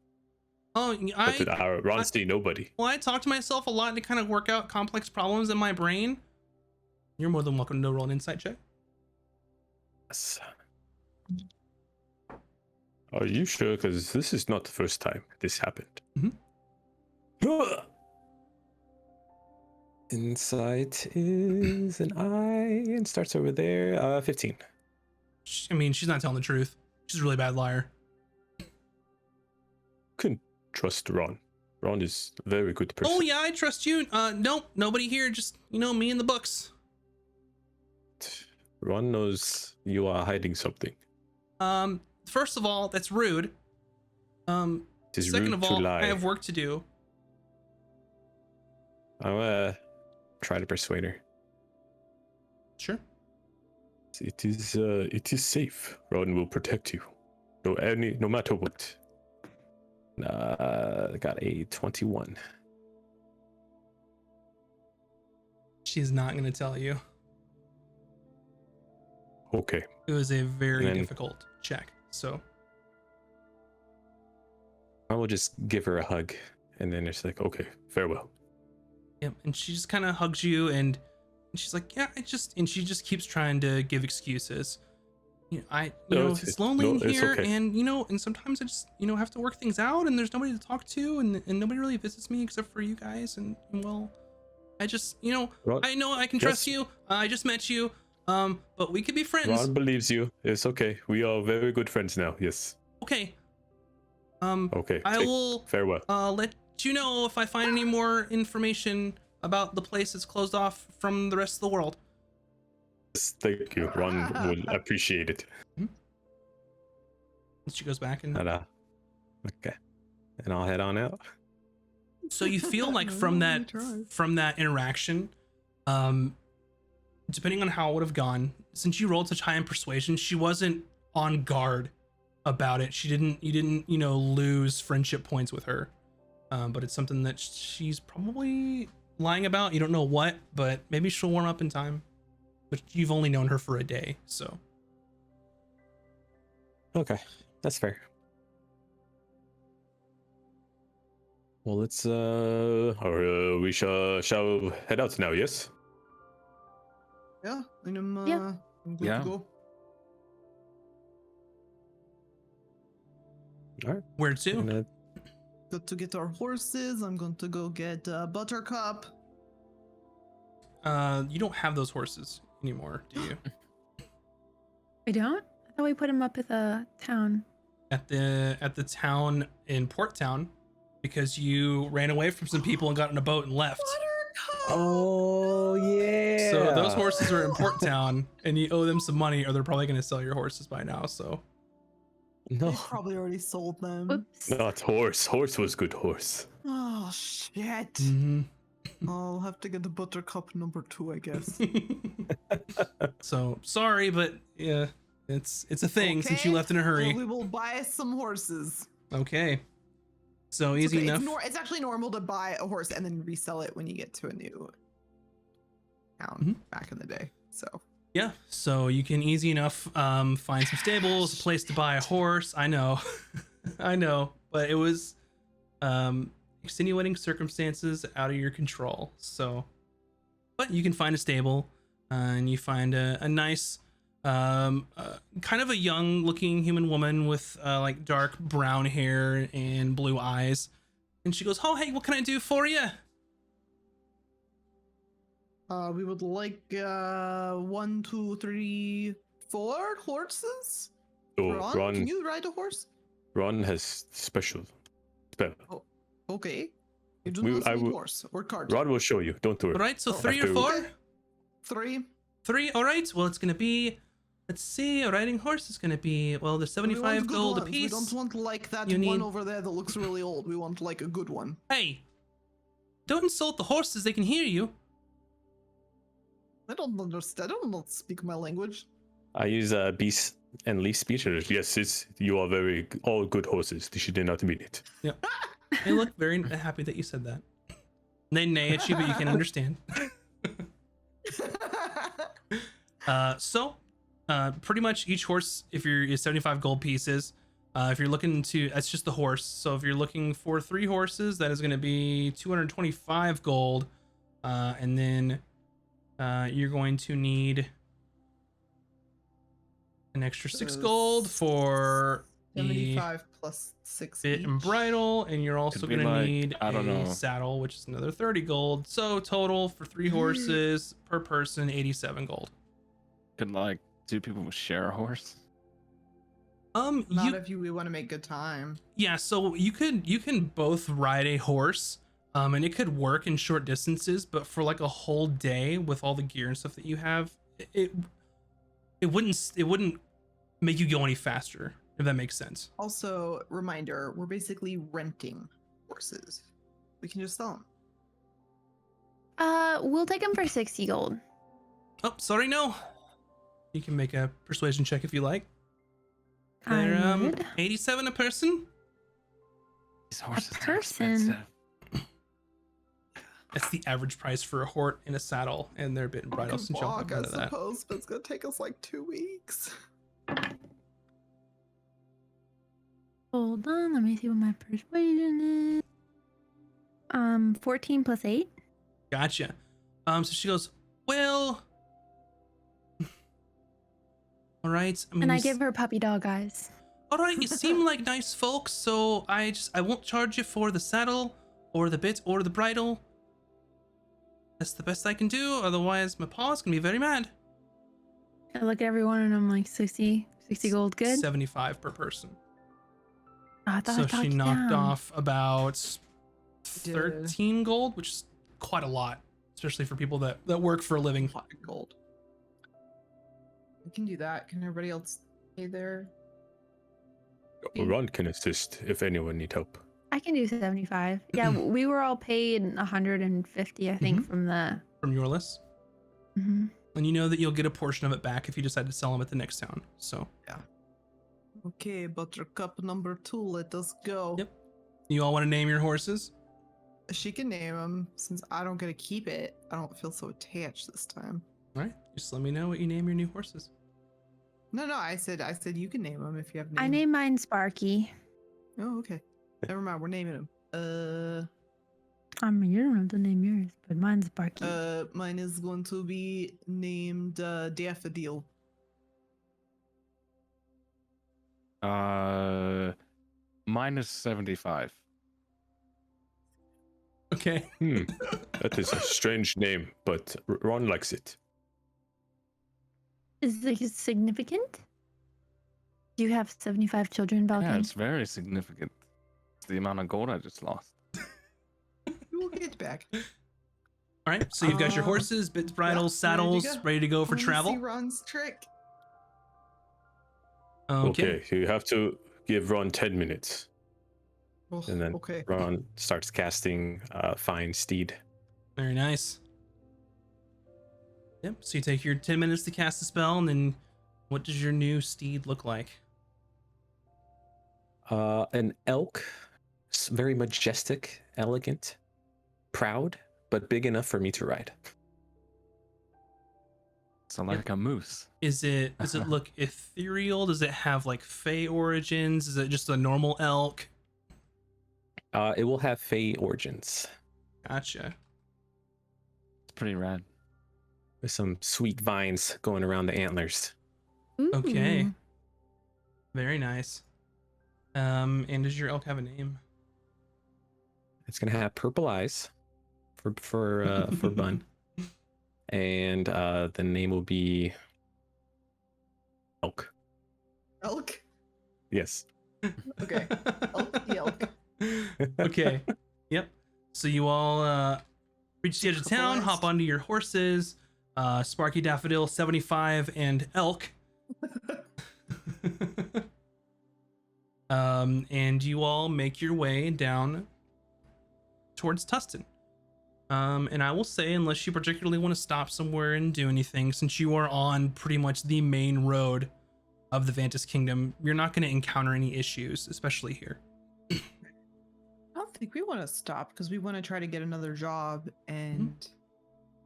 Oh, But did Ron see nobody? Well, I talk to myself a lot to kind of work out complex problems in my brain. You're more than welcome to roll an insight check. Yes. Are you sure? Because this is not the first time this happened. Mhm. Insight is an I and starts over there. 15. I mean, she's not telling the truth. She's a really bad liar. Couldn't trust Ron. Ron is a very good person. Oh yeah, I trust you. Nope, nobody here. Just me and the books. Ron knows you are hiding something. First of all, that's rude. It is Second rude of to all, lie. I have work to do. I'll try to persuade her. Sure. It is safe. Ron will protect you. No matter what. I got a 21. She's not gonna tell you. Okay. It was a very And then- difficult check. So I will just give her a hug, and then it's like, Okay. Farewell. yeah, and she just kind of hugs you, and she's like, yeah, and she just keeps trying to give excuses. It's lonely in it's here, okay. and and sometimes I just have to work things out, and there's nobody to talk to, and nobody really visits me except for you guys, and well, I just Ron, I know I can trust yes. you. I just met you, but we could be friends. Ron believes you. It's okay. We are very good friends now. Yes. Okay. Okay. I will farewell. let you know if I find any more information about the place that's closed off from the rest of the world. Yes, thank you. Ron will appreciate it. And she goes back and Okay. And I'll head on out. so you feel like No, from we that tried. interaction, depending on how it would have gone, since you rolled such high in persuasion, she wasn't on guard about it. You didn't lose friendship points with her. But it's something that she's probably lying about. You don't know what, but maybe she'll warm up in time. But you've only known her for a day, so. Okay, that's fair. Well, let's we shall head out now. Yes. Yeah, and I'm Yeah. I'm good Yeah. to go. Where to? And, Got to get our horses. I'm going to go get Buttercup. You don't have those horses anymore, do you? We don't? I thought we put him up at the town. At the town in Port Town, because you ran away from some people and got in a boat and left. Buttercup! oh yeah. So those horses are in Port Town, and you owe them some money, or they're probably going to sell your horses by now. So No, They probably already sold them. Whoops. Not horse. Horse was good horse. Oh shit! mhm. I'll have to get the Buttercup number 2, I guess. So sorry, but yeah, it's a thing since you Okay. left in a hurry. Well, we will buy some horses. Okay. So It's easy okay. enough. It's actually normal to buy a horse and then resell it when you get to a new town Mhm. back in the day. So Yeah, so you can easy enough find some stables, a place to buy a horse. I know, I know, but it was extenuating circumstances out of your control. So, but you can find a stable, and you find a nice, kind of a young-looking human woman with like dark brown hair and blue eyes, and she goes, "Oh, hey, what can I do for you?" we would like 1, 2, 3, 4 horses. So Ron, can you ride a horse? Ron has special spell. Okay. You do We- not I need will- horse or cart. Ron will show you. Don't worry. All right, so Oh, 3 or after- 4. Okay. 3. 3. All right. Well, it's gonna be. Let's see. A riding horse is gonna be. Well, there's We want 75 good gold ones. We apiece. don't want like that You one need- over there that looks really old. We want like a good one. Hey, don't insult the horses. They can hear you. I don't understand. I don't know speak my language. I use beast and leaf speech. Yes, you are very all good horses. She did not mean it. They look very happy that you said that. They neigh at you, but you can understand. So, pretty much each horse, if you're is 75 gold pieces. If you're looking to, that's just the horse. So if you're looking for 3 horses, that is going to be 225 gold, and then you're going to need an extra 6 gold for the 75 plus 6 bit and each. bridle, and you're also Could be going to like, need I don't a know. saddle, which is another 30 gold. So total for 3 horses per person, 87 gold. Could like 2 people share a horse? Not You if we want to make good time. yeah, so you can both ride a horse, and it could work in short distances, but for like a whole day with all the gear and stuff that you have, it wouldn't make you go any faster, if that makes sense. Also, reminder, we're basically renting horses. We can just sell them. We'll take him for 60 gold. Oh, sorry, no. You can make a persuasion check if you like. I They're would. 87 a person. These horses are person. expensive. That's the average price for a horse in a saddle, and they're bit and We bridle can since y'all have walk, none I of that. suppose, but it's gonna take us like 2 weeks. Hold on, let me see what my persuasion is. 14 plus 8. Gotcha. So she goes, well, all right. I mean, And I you give her puppy dog eyes. all right, you seem like nice folks, so I won't charge you for the saddle or the bit or the bridle. That's the best I can do. Otherwise, my pa's gonna be very mad. I look at everyone and I'm like, 60 gold, good. 75 per person. I thought So I talked she you knocked down. off about did. 13 gold, which is quite a lot, especially for people that work for a living. Pot of gold. I can do that. Can everybody else pay their? Ron can assist if anyone need help. I can do 75. Yeah, we were all paid 150, I think, Mhm. from the. From your list. Mhm. And you know that you'll get a portion of it back if you decide to sell them at the next town. So, Okay, Buttercup number 2. Let us go. Yep. you all want to name your horses? She can name them since I don't get to keep it. I don't feel so attached this time. All right. Just let me know what you name your new horses. No, I said you can name them if you have names. I named mine Sparky. Oh, okay. Never mind. We're naming them. I mean, you don't have to name yours, but mine's Sparky. Mine is going to be named Daffodil. Minus 75. Okay. That is a strange name, but Ron likes it. Is it significant? Do you have 75 children, Yeah, Balkan? it's very significant. It's the amount of gold I just lost. We'll get back. All right. So you've got your Um, horses, bits, bridles, yeah, ready to saddles, go. ready to go for Wanna travel. See Ron's trick. Okay. Okay, you have to give Ron 10 minutes. Oh, And then okay. Ron starts casting Find Steed. Very nice. Yep. So you take your 10 minutes to cast the spell, and then what does your new steed look like? An elk, very majestic, elegant, proud, but big enough for me to ride. So like a moose. Does it look ethereal? Does it have like fey origins? Is it just a normal elk? It will have fey origins. Gotcha. It's pretty rad. With some sweet vines going around the antlers. Okay. Ooh. Very nice. And does your elk have a name? It's gonna have purple eyes for Bun. And the name will be Elk. Elk. Yes. Okay. Elk the elk. Okay. Yep. So you all reach the edge of town, Couple hop onto your horses. Sparky, Daffodil, 75, and Elk. And you all make your way down towards Tustin. And I will say, unless you particularly want to stop somewhere and do anything, since you are on pretty much the main road of the Vantis Kingdom, you're not going to encounter any issues, especially here. I don't think we want to stop because we want to try to get another job and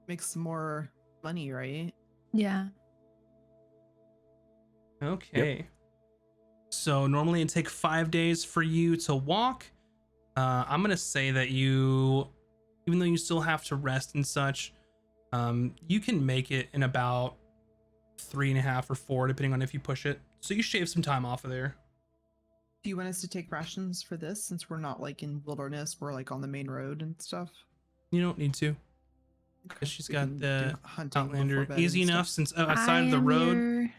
make some more money, right? Yeah. Okay. So normally it'd take 5 days for you to walk. I'm gonna say that you, even though you still have to rest and such, you can make it in about 3.5 or 4, depending on if you push it. So you shave some time off of there. Do you want us to take rations for this since we're not like in wilderness? We're like on the main road and stuff. You don't need to, because she's We got can do the hunting before Outlander bed easy and enough. stuff. Since outside of the road,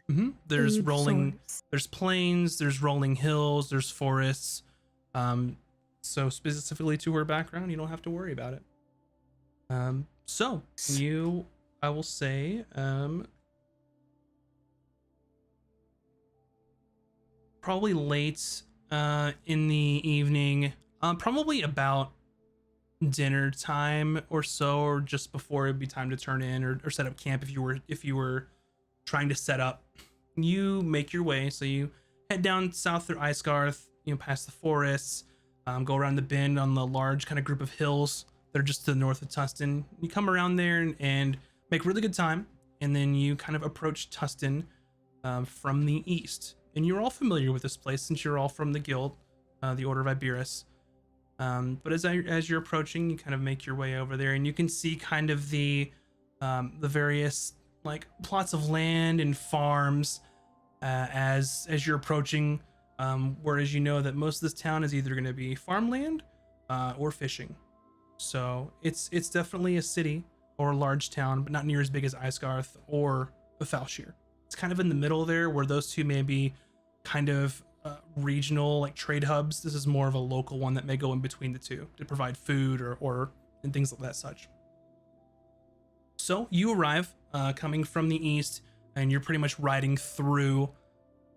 there's rolling. There's plains, there's rolling hills, there's forests. So specifically to her background, you don't have to worry about it. So I will say, probably late in the evening, probably about dinner time or so, or just before it'd be time to turn in or set up camp if you were trying to set up. You make your way, so you head down south through Icegarth, past the forests, go around the bend on the large kind of group of hills that are just to the north of Tustin. You come around there and make really good time, and then you kind of approach Tustin from the east. And you're all familiar with this place since you're all from the guild, the Order of Iberus. But as you're approaching, you kind of make your way over there, and you can see kind of the various like plots of land and farms as you're approaching. Whereas you know that most of this town is either going to be farmland or fishing. So it's definitely a city or a large town, but not near as big as Icegarth or Falshire. It's kind of in the middle there, where those two may be kind of regional like trade hubs. This is more of a local one that may go in between the two to provide food or and things like that such. So you arrive coming from the east, and you're pretty much riding through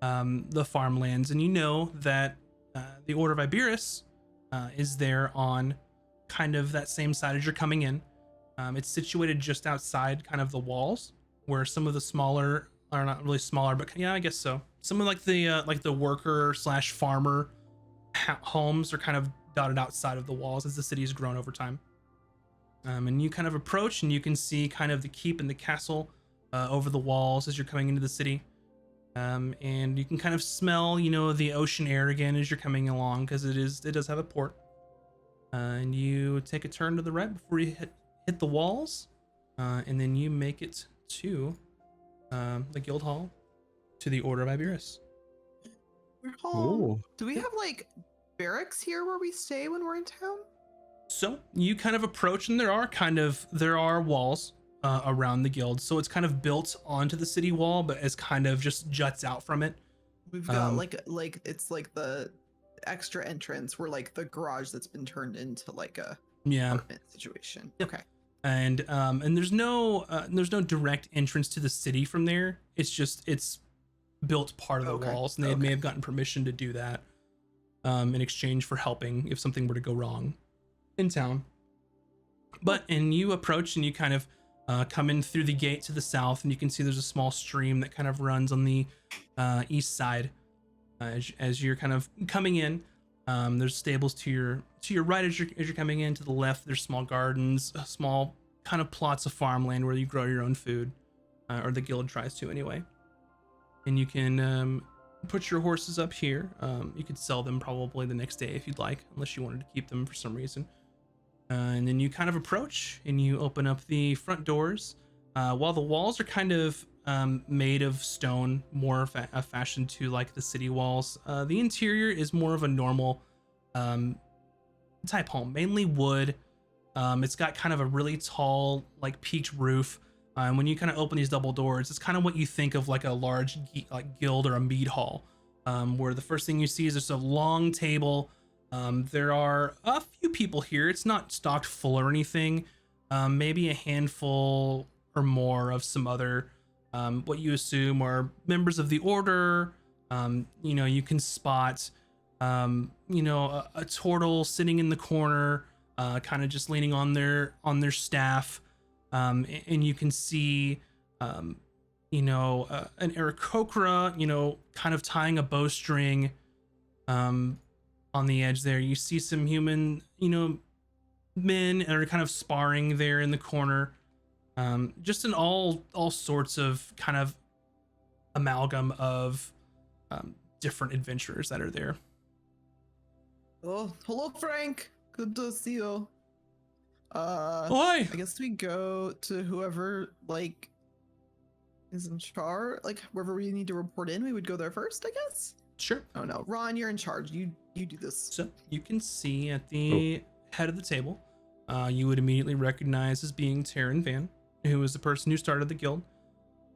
the farmlands, and you know that the Order of Iberus is there on kind of that same side as you're coming in. It's situated just outside kind of the walls, where some of the smaller, are not really smaller, but yeah, I guess so. Some of like the worker slash farmer homes are kind of dotted outside of the walls as the city has grown over time. And you kind of approach, and you can see kind of the keep and the castle over the walls as you're coming into the city. And you can kind of smell, you know, the ocean air again as you're coming along, because it does have a port. And you take a turn to the right before you hit the walls, and then you make it to the guild hall, to the Order of Iberus. We're home. Ooh. Do we have like barracks here where we stay when we're in town? So you kind of approach, and there are walls around the guild, so it's kind of built onto the city wall, but it's kind of just juts out from it. We've got like it's like the extra entrance where like the garage that's been turned into like a apartment situation. Yep. Okay. And there's no direct entrance to the city from there. It's built part of the walls, and they may have gotten permission to do that in exchange for helping if something were to go wrong in town. And you approach, and you kind of come in through the gate to the south, and you can see there's a small stream that kind of runs on the east side as you're kind of coming in. There's stables to your right as you're coming in. To the left, there's small gardens, small kind of plots of farmland where you grow your own food, or the guild tries to anyway. And you can put your horses up here. You could sell them probably the next day if you'd like, unless you wanted to keep them for some reason. And then you kind of approach, and you open up the front doors. While the walls are kind of made of stone, more fashioned to like the city walls, the interior is more of a normal type home, mainly wood. It's got kind of a really tall, like peaked roof. And when you kind of open these double doors, it's kind of what you think of like a large like guild or a mead hall, where the first thing you see is just a long table. There are a few people here. It's not stocked full or anything. Maybe a handful or more of some other what you assume are members of the order. You know, you can spot a turtle sitting in the corner, kind of just leaning on their staff. And you can see an Aarakocra, kind of tying a bowstring on the edge there. You see some human, men that are kind of sparring there in the corner. Just an all sorts of kind of amalgam of different adventurers that are there. Oh, hello, Frank. Good to see you. Hi. I guess we go to whoever like is in charge, like wherever we need to report in. We would go there first, I guess. Sure. Oh no, Ron, you're in charge. You do this. So you can see at the head of the table, you would immediately recognize as being Taryn Van, who is the person who started the guild.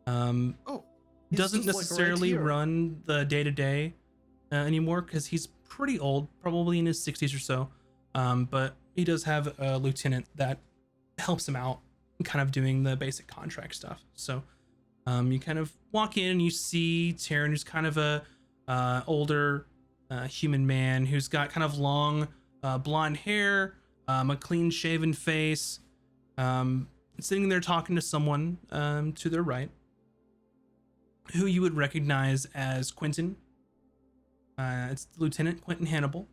Doesn't necessarily run the day-to-day anymore, because he's pretty old, probably in his 60s or so. But he does have a lieutenant that helps him out, kind of doing the basic contract stuff. So you kind of walk in, and you see Taryn, who's kind of a older human man who's got kind of long blonde hair, a clean shaven face, sitting there talking to someone to their right, who you would recognize as Quentin. It's Lieutenant Quentin Hannibal,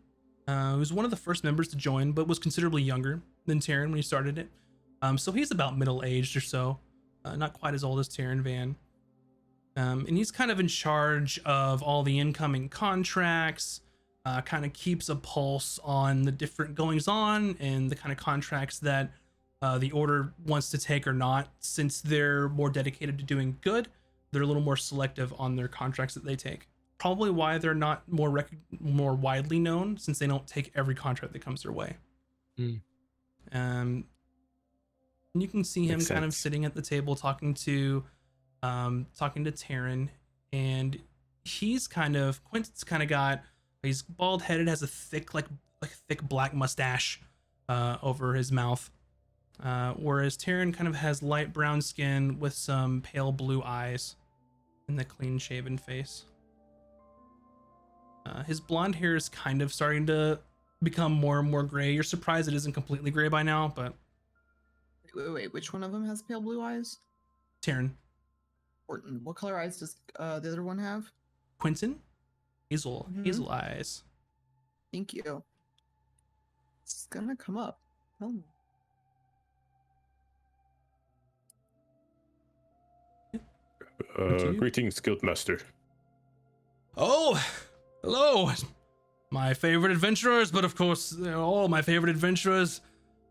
who's one of the first members to join, but was considerably younger than Taryn when he started it. So he's about middle-aged or so, not quite as old as Taryn Van. And he's kind of in charge of all the incoming contracts, kind of keeps a pulse on the different goings-on and the kind of contracts that the Order wants to take or not. Since they're more dedicated to doing good, they're a little more selective on their contracts that they take. Probably why they're not more widely known, since they don't take every contract that comes their way. And you can see him kind of sitting at the table talking to Taryn, and Quentin's kind of got, he's bald headed, has a thick thick black mustache over his mouth, whereas Taryn kind of has light brown skin with some pale blue eyes and the clean shaven face. His blonde hair is kind of starting to become more and more gray. You're surprised it isn't completely gray by now, but Wait, which one of them has pale blue eyes? Taryn. Orton. What color eyes does the other one have? Quentin? Hazel eyes. Thank you. It's gonna come up. Tell me. Greetings, Guildmaster. Oh, hello. My favorite adventurers, but of course, they're all my favorite adventurers.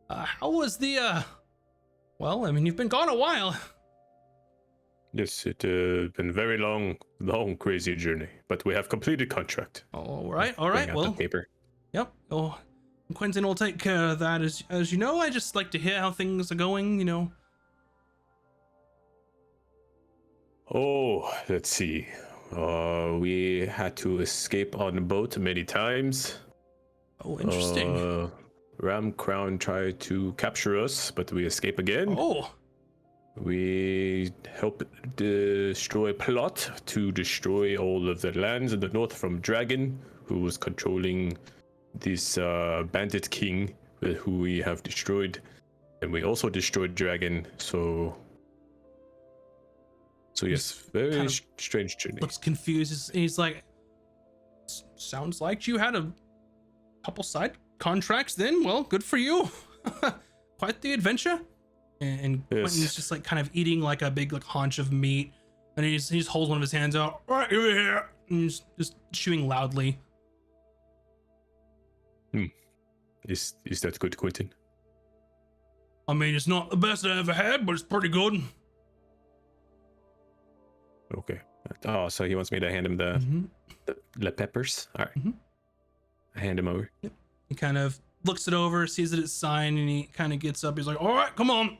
How was the, well, I mean, you've been gone a while. Yes, it been a very long, crazy journey, but we have completed contract. All right, Bring out well, the paper. yep. Oh, Quentin will take care of that. As you know, I just like to hear how things are going, you know. Oh, let's see. We had to escape on the boat many times. Oh, interesting. Ram Crown tried to capture us, but we escape again. Oh, We helped destroy plot to destroy all of the lands in the north from Dragon, who was controlling this bandit king who we have destroyed. And we also destroyed Dragon, so yes, very kind of strange journey. looks confused. He's like, sounds like you had a couple side contracts then. Well, good for you. Quite the adventure. And Yes. Quentin's just like kind of eating like a big like haunch of meat, and he just holds one of his hands out. All right, over here, and he's just chewing loudly. Is that good, Quentin? I mean, it's not the best I ever had, but it's pretty good. Okay. Oh, so he wants me to hand him the peppers. All right. Mhm. I hand him over. He kind of looks it over, sees that it's signed, and he kind of gets up. He's like, all right, come on.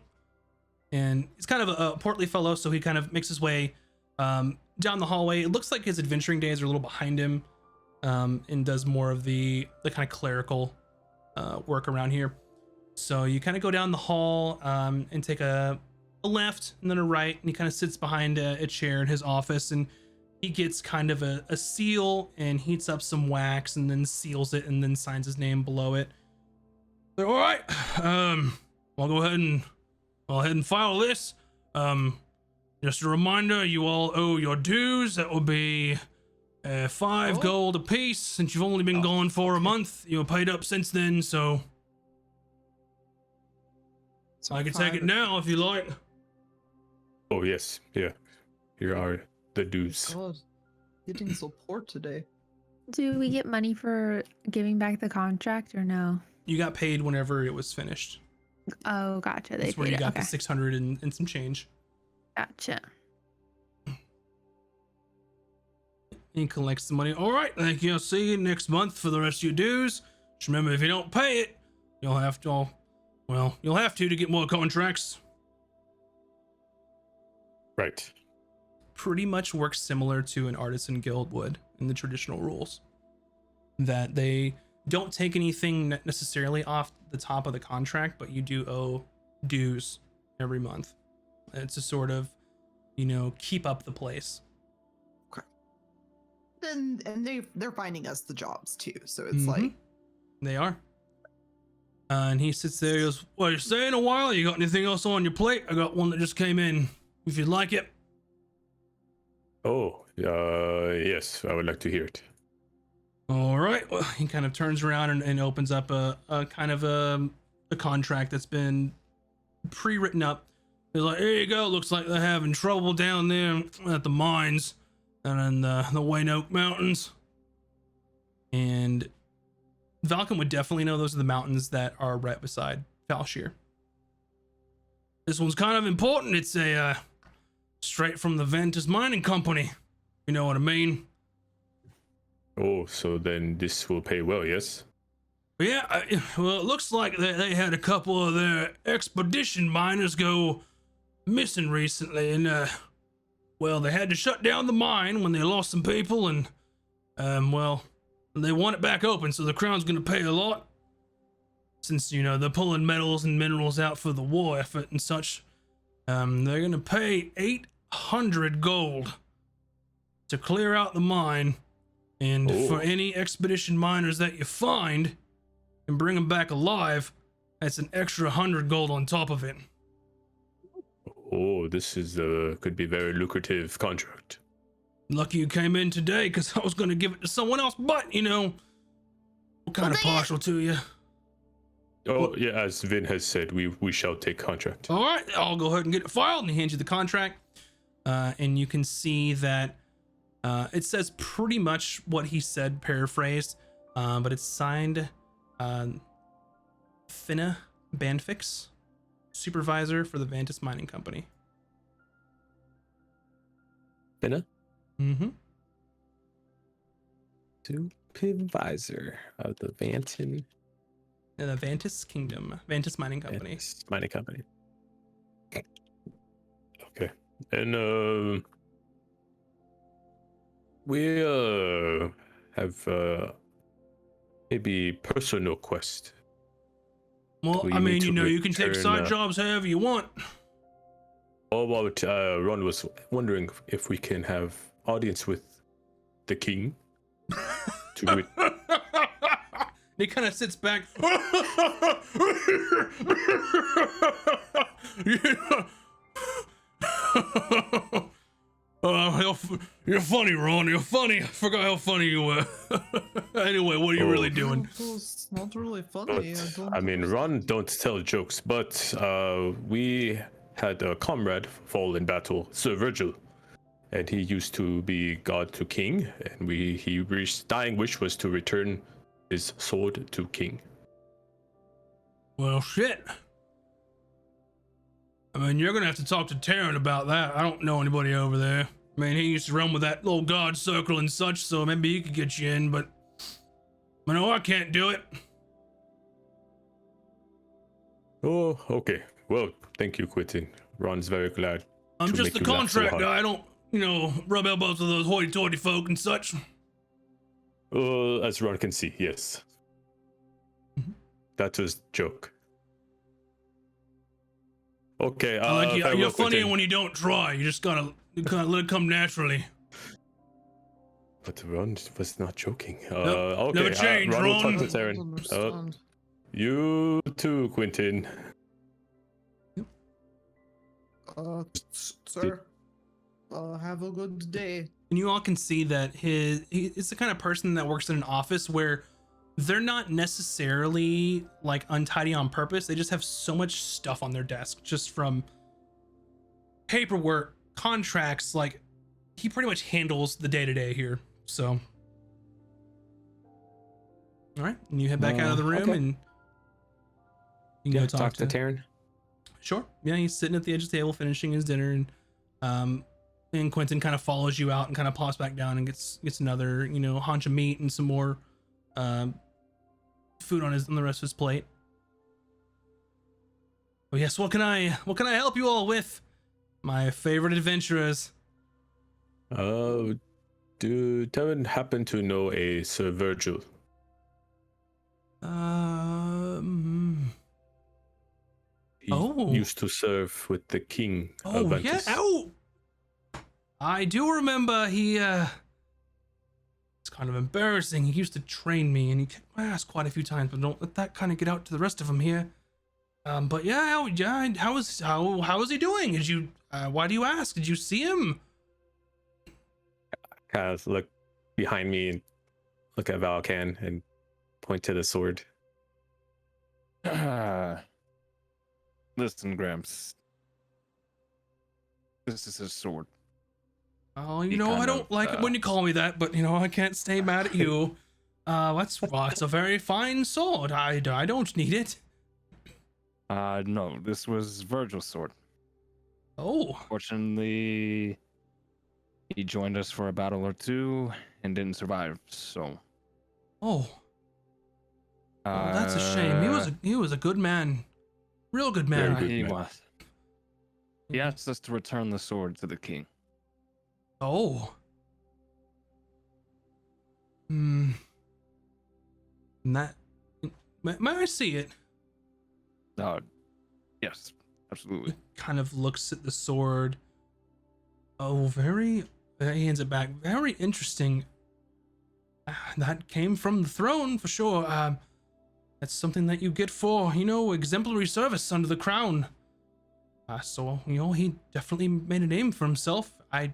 And he's kind of a portly fellow, so he kind of makes his way down the hallway. It looks like his adventuring days are a little behind him, and does more of the kind of clerical work around here. So you kind of go down the hall and take a left and then a right, and he kind of sits behind a chair in his office, and he gets kind of a seal and heats up some wax and then seals it and then signs his name below it. All right, I'll go ahead and file this. Just a reminder, you all owe your dues. That will be 5 gold apiece. Since you've only been gone for a month, you're paid up since then, so I can take it now if you like. Oh yes, yeah. Here are the dues. God, getting so poor today. Do we get money for giving back the contract or no? You got paid whenever it was finished. Oh, gotcha. They That's where paid you it. got Okay. the 600 and some change. Gotcha. He collects the money. All right, thank you. I'll see you next month for the rest of your dues. Just remember, if you don't pay it, you'll have to get more contracts. Right. Pretty much works similar to an artisan guild would in the traditional rules. That they don't take anything necessarily off the top of the contract, but you do owe dues every month. It's a sort of, keep up the place. And they're finding us the jobs too, so it's Mhm. like They are. And he sits there, he goes, well, you're staying a while? You got anything else on your plate? I got one that just came in, if you'd like it. Oh, yes, I would like to hear it. All right. Well, he kind of turns around and opens up a kind of a contract that's been pre-written up. He's like, here you go. Looks like they're having trouble down there at the mines and in the Wayne Oak Mountains. And Valken would definitely know those are the mountains that are right beside Falshir. This one's kind of important. It's a straight from the Ventus Mining Company. You know what I mean? Oh, so then this will pay well, yes? Yeah, well, it looks like they had a couple of their expedition miners go missing recently, and Well, they had to shut down the mine when they lost some people, and well, they want it back open, so the crown's gonna pay a lot. Since, you know, they're pulling metals and minerals out for the war effort and such. They're gonna pay 800 gold to clear out the mine, and for any expedition miners that you find and bring them back alive, that's an extra 100 gold on top of it. Oh, this is could be very lucrative contract. Lucky you came in today, because I was gonna give it to someone else, but, you know, we're kind of partial to you. Oh, yeah, as Vin has said, we shall take contract. All right, I'll go ahead and get it filed, and he hands you the contract. And you can see that it says pretty much what he said, paraphrased, but it's signed Finna Bandfix, supervisor for the Vantis Mining Company. Finna? Mm-hmm. Supervisor of the Vantis The Vantis Kingdom, Vantis Mining Company. Mining Company. Okay. And we have maybe personal quest. Well, We I need mean, to you know, you can take return, side jobs however you want. Oh, well, Ron was wondering if we can have audience with the king. He kind of sits back. You're funny, Ron. You're funny. I forgot how funny you were. Anyway, what are you really doing? It's not really funny. I mean, Ron don't tell jokes, but we had a comrade fall in battle, Sir Virgil, and he used to be god to king, and his dying wish was to return his sword to king. Well, shit. I mean, you're gonna have to talk to Taryn about that. I don't know anybody over there. I mean, he used to run with that little god circle and such, so maybe he could get you in, but I know I can't do it. Oh, okay. Well, thank you, Quentin. Ron's very glad. I'm to just make the you laugh so contract hard. guy. I don't, you know, rub elbows with those hoity-toity folk and such. As Ron can see, yes. Mhm. That was joke. Okay. I like you. farewell, You're funnier Quentin. when you don't try. You just gotta let it come naturally. But Ron was not joking. Nope, Okay. never change, Ron will Ron. talk to Taryn. You too, Quentin. Sir, have a good day. And you all can see that he's the kind of person that works in an office where they're not necessarily like untidy on purpose. They just have so much stuff on their desk, just from paperwork, contracts. Like, he pretty much handles the day-to-day here. So, all right, and you head back out of the room, okay. and you can go Talk to Taryn. Sure. Yeah, he's sitting at the edge of the table finishing his dinner, and Quentin kind of follows you out and kind of pops back down and gets another, you know, haunch of meat and some more food on the rest of his plate. Oh yes, what can I help you all with? My favorite adventurers. Do Taryn happen to know a Sir Virgil? He Oh. used to serve with the king of Oh yeah. Ventus. Oh, I do remember. It's kind of embarrassing. He used to train me, and he kicked my ass quite a few times. But don't let that kind of get out to the rest of them here. But yeah, how is he doing? Did you? Why do you ask? Did you see him? Kind of look behind me and look at Valkan and point to the sword. Listen, Gramps. This is his sword. Oh, you He know, I kind don't of, like it when you call me that, but you know, I can't stay mad at you. It's a very fine sword. I don't need it. No, this was Virgil's sword. Oh, Fortunately, he joined us for a battle or two and didn't survive. So, well, that's a shame. He was a good man, real good man. Very good he man. was. He asked us to return the sword to the king. Oh. Hmm. That. May I see it? Yes, absolutely. Kind of looks at the sword. Oh, very. He hands it back. Very interesting. That came from the throne for sure. That's something that you get for, exemplary service under the crown. So, he definitely made a name for himself. I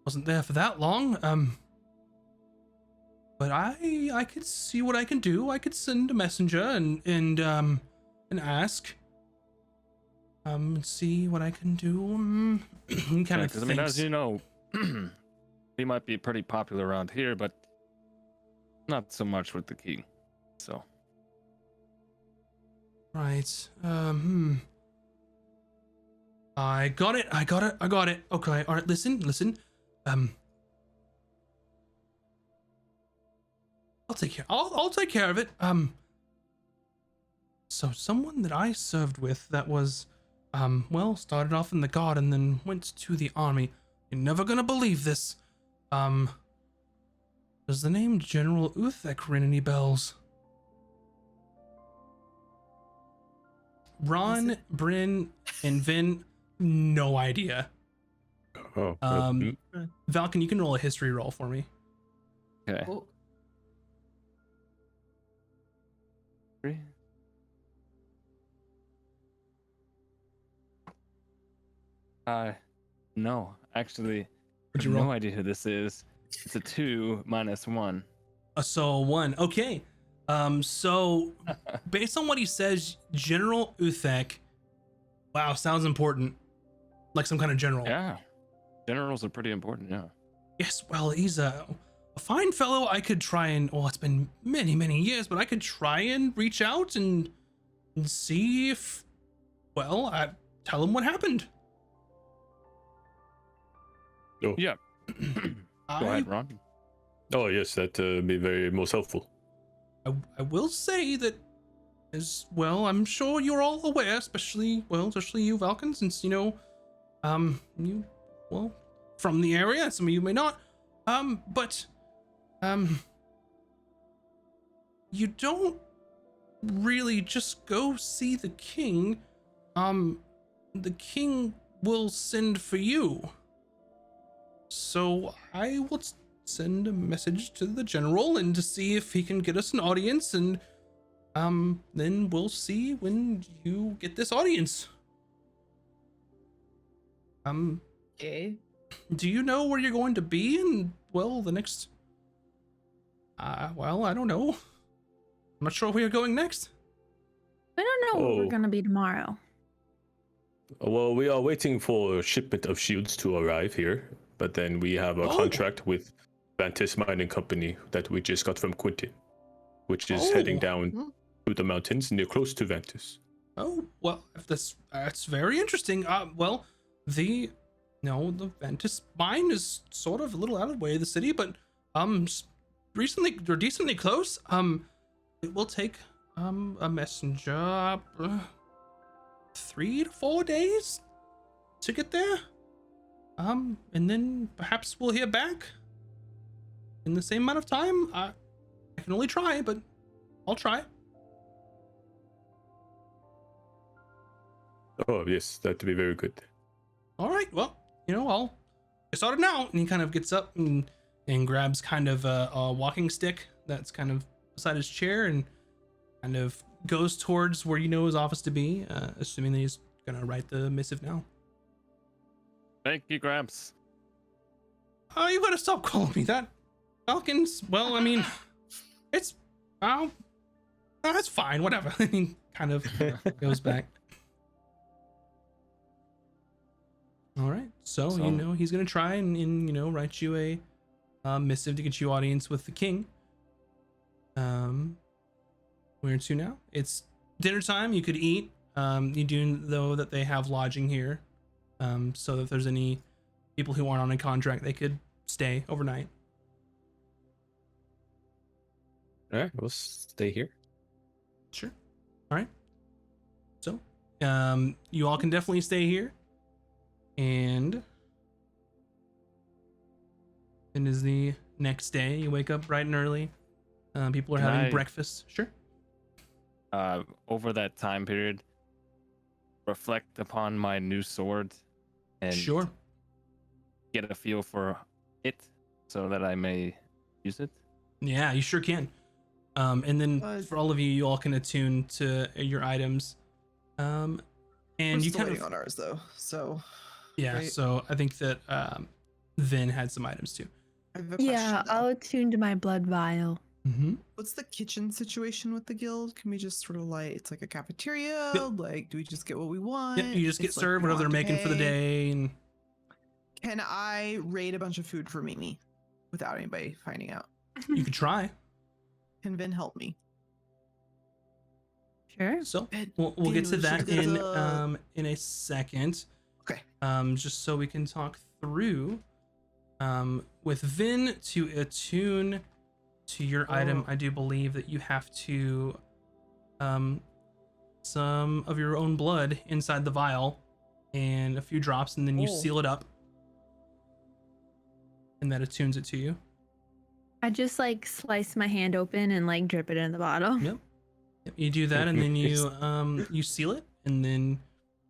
wasn't there for that long. But I could see what I can do. I could send a messenger and ask. And see what I can do. He kind of Because thinks. as you know, he might be pretty popular around here, but not so much with the king. So. Right. I got it. Okay. All right. Listen. I'll take care. I'll take care of it. So someone that I served with that was, started off in the guard and then went to the army. You're never gonna believe this. Does the name General Uthek ring any bells? Ron, Bryn, and Vin, no idea. Oh. Valken, you can roll a history roll for me. Okay. Oh, 3. No, actually, I What'd you have roll? no idea who this is. It's a 2 minus 1. So 1. Okay. So based on what he says, General Uthek, wow, sounds important. Like some kind of general. Yeah, generals are pretty important. Yeah. Yes, well, he's a fine fellow. I could try and, it's been many, many years, but I could try and reach out and see if, I tell him what happened. Yeah. Go ahead, Ron. Oh yes, that be very most helpful. I will say that, as well, I'm sure you're all aware, especially you, Valken, since, you, from the area, some of you may not, but, you don't really just go see the king. The king will send for you. So I will send a message to the general and to see if he can get us an audience, and then we'll see when you get this audience. okay. Do you know where you're going to be in, the next, I don't know. I'm not sure where you're going next. I don't know where Oh. we're gonna be tomorrow. Well, we are waiting for a shipment of shields to arrive here, but then we have a Oh. contract with Vantis Mining Company that we just got from Quentin, which is heading down Hmm. through the mountains near close to Vantis. Oh, well, if that's very interesting. The Ventus mine is sort of a little out of the way of the city, but recently or decently close. It will take a messenger 3 to 4 days to get there. And then perhaps we'll hear back in the same amount of time. I can only try, but I'll try. Oh yes, that'd be very good. All right, well, I'll get started now. And he kind of gets up and grabs kind of a walking stick that's kind of beside his chair and kind of goes towards where his office to be, assuming that he's gonna write the missive now. Thank you, Gramps. Oh, you gotta stop calling me that, Falcons. Well, I mean, it's that's fine, whatever. And he kind of goes back. All right, so he's gonna try and write you a missive to get you audience with the king. Where to now? It's dinner time. You could eat. You do know that they have lodging here, so that if there's any people who aren't on a contract, they could stay overnight. All right, we'll stay here. Sure. All right. So, you all can definitely stay here, and It is the next day. You wake up bright and early. People are Can having I- breakfast. Sure. Over that time period, reflect upon my new sword and Sure. get a feel for it so that I may use it. Yeah, you sure can. And then for all of you, you all can attune to your items. And We're you still kind waiting of on ours though, so yeah. right? So I think that Vin had some items too. I have a Yeah, question. though. I'll attune to my blood vial. Mm-hmm. What's the kitchen situation with the guild? Can we just sort of like it's like a cafeteria? Yep. Like, do we just get what we want? Yep, you just get It's like served we whatever they're don't have to making for the pay? day, and Can I raid a bunch of food for Mimi without anybody finding out? you could try. Can Vin help me? Sure. So Vin, we'll get to Vin, we that should get in a second. Okay. Just so we can talk through with Vin to attune to your item. I do believe that you have to some of your own blood inside the vial and a few drops, and then you Oh. seal it up, and that attunes it to you. I just like slice my hand open and like drip it in the bottle. Yep. Yep, you do that, and then you seal it, and then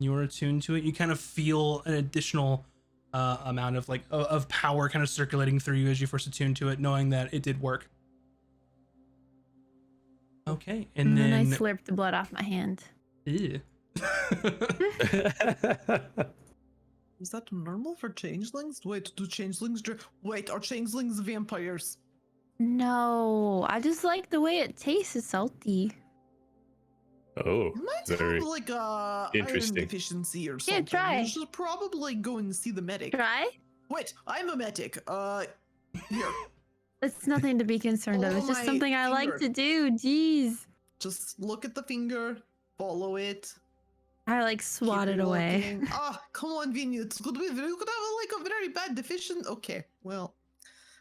you're attuned to it. You kind of feel an additional amount of like of power kind of circulating through you as you first attune to it, knowing that it did work. Okay, and then I then slurp the blood off my hand. Ew. Is that normal for changelings? Wait, do changelings wait, are changelings vampires? No, I just like the way it tastes. It's salty. Oh, You might very have like a iron interesting. deficiency or something. try. You should probably go and see the medic. Try? Wait, I'm a medic. Here, It's nothing to be concerned of. Follow It's just my something I like finger. to do. Jeez. just look at the finger, follow it. I like keep swat it away. looking. Ah, come on, Vinny. It's good. You could have like a very bad deficient. Okay, well.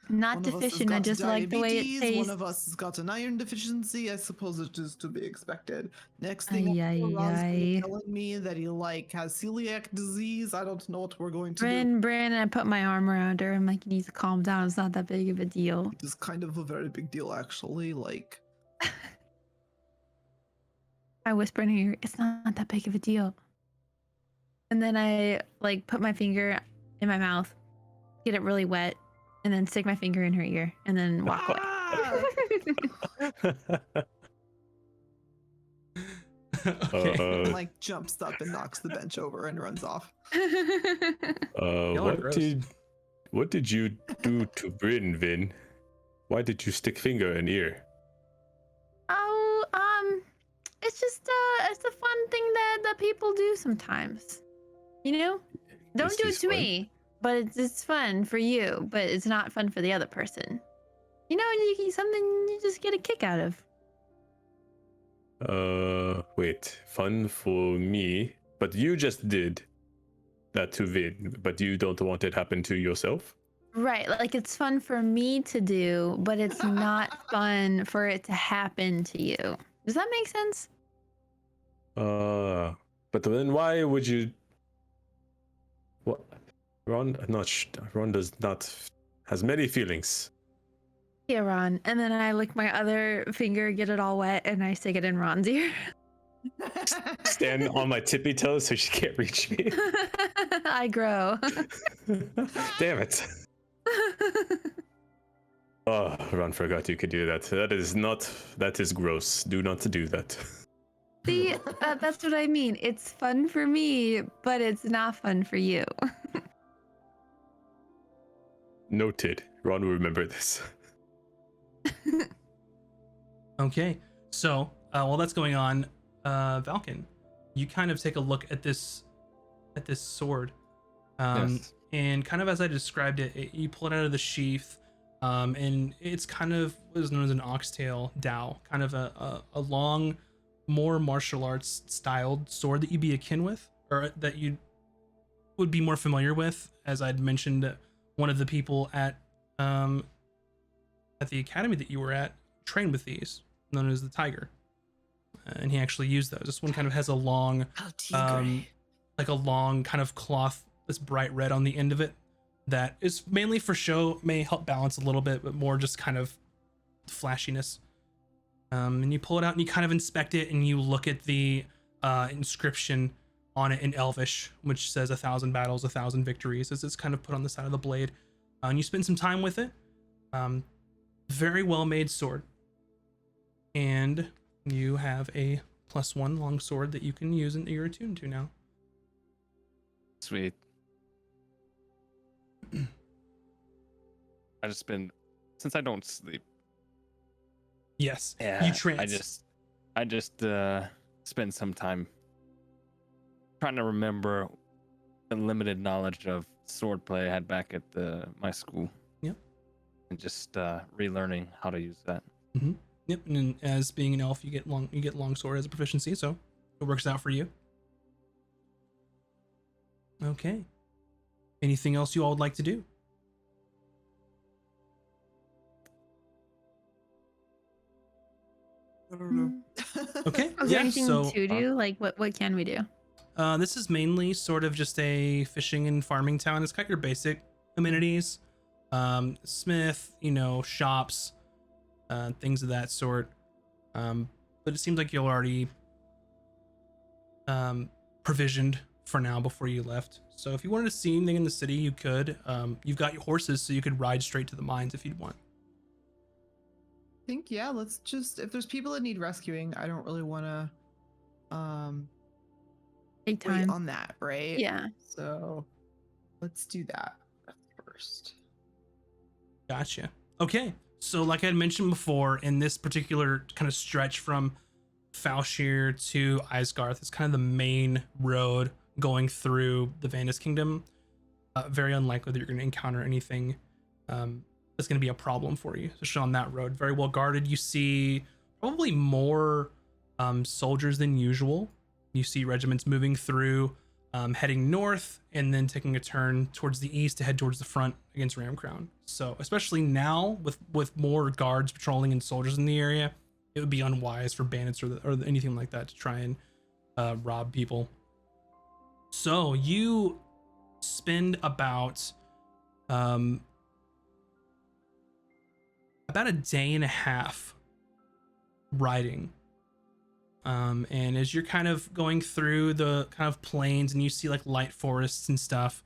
Not One of us has deficient. I got just like the way it diabetes, tastes. One of us has got an iron deficiency. I suppose it is to be expected. Next thing, Ay, ay, Ron's ay. telling me that he like has celiac disease. I don't know what we're going to do. Bryn, I put my arm around her. I'm like, you need to calm down. It's not that big of a deal. It is kind of a very big deal, actually. Like, I whisper in her ear, it's not that big of a deal. And then I like put my finger in my mouth, get it really wet, and then stick my finger in her ear, and then walk away. Okay. like jumps up and knocks the bench over and runs off. are what gross. did you do to Bryn, Vin? Why did you stick finger in ear? Oh, it's just it's a fun thing that people do sometimes. You know, don't This do it is to fun. me, but it's fun for you, but it's not fun for the other person. You know, something you just get a kick out of. Wait, fun for me, but you just did that to Vin, but you don't want it happen to yourself? Right, like it's fun for me to do, but it's not fun for it to happen to you. Does that make sense? But then why would you? What? Ron does not has many feelings. Yeah, Ron. And then I lick my other finger, get it all wet, and I stick it in Ron's ear. Stand on my tippy toes so she can't reach me. I grow. Damn it. Oh, Ron forgot you could do that. That is gross. Do not do that. See, that's what I mean. It's fun for me, but it's not fun for you. Noted. Ron will remember this. Okay, so while that's going on, Valken, you kind of take a look at this sword, Yes. and kind of as I described it, you pull it out of the sheath, and it's kind of what is known as an oxtail dowel, kind of a long, more martial arts styled sword that you'd be akin with, or that you would be more familiar with. As I'd mentioned, one of the people at the academy that you were at trained with these, known as the Tiger, and he actually used those. This one kind of has a long, like a long kind of cloth that's bright red on the end of it, that is mainly for show, may help balance a little bit, but more just kind of flashiness. And you pull it out and you kind of inspect it, and you look at the inscription on it in Elvish, which says 1,000 battles, 1,000 victories, as it's kind of put on the side of the blade. And you spend some time with it. Very well made sword. And you have a +1 long sword that you can use and you're attuned to now. Sweet. I just been, since I don't sleep. Yes. Yeah. You trance. I just spend some time trying to remember the limited knowledge of swordplay I had back at my school. Yep. And just relearning how to use that. Mm-hmm. Yep. And as being an elf, you get long sword as a proficiency, so it works out for you. Okay. Anything else you all would like to do? I don't know. Okay. Is there anything to do? Like, what can we do? This is mainly sort of just a fishing and farming town. It's got your basic amenities, smith, shops, things of that sort. But it seems like you're already provisioned for now before you left. So if you wanted to see anything in the city, you could. You've got your horses, so you could ride straight to the mines if you'd want. I think, yeah, let's just, if there's people that need rescuing, I don't really want to Take wait time. on that, right? Yeah. So let's do that first. Gotcha. Okay. So like I had mentioned before, in this particular kind of stretch from Falshir to Isgarth, it's kind of the main road going through the Vandus Kingdom. Very unlikely that you're going to encounter anything that's going to be a problem for you, especially on that road. Very well guarded. You see probably more soldiers than usual. You see regiments moving through, heading north, and then taking a turn towards the east to head towards the front against Ramcrown. So especially now with more guards patrolling and soldiers in the area, it would be unwise for bandits or anything like that to try and rob people. So you spend about a day and a half riding. And as you're kind of going through the kind of plains and you see like light forests and stuff,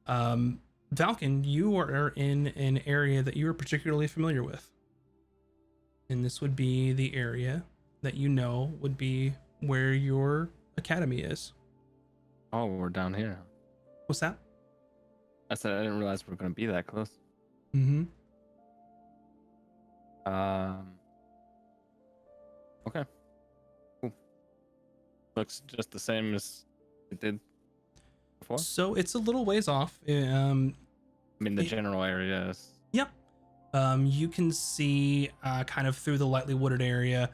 Valken, you are in an area that you are particularly familiar with. And this would be the area that would be where your academy is. Oh, we're down here. What's that? I said I didn't realize we were going to be that close. Mm-hmm. Okay. Cool. Looks just the same as it did before. So it's a little ways off. I mean, the general area is. Yep. You can see kind of through the lightly wooded area.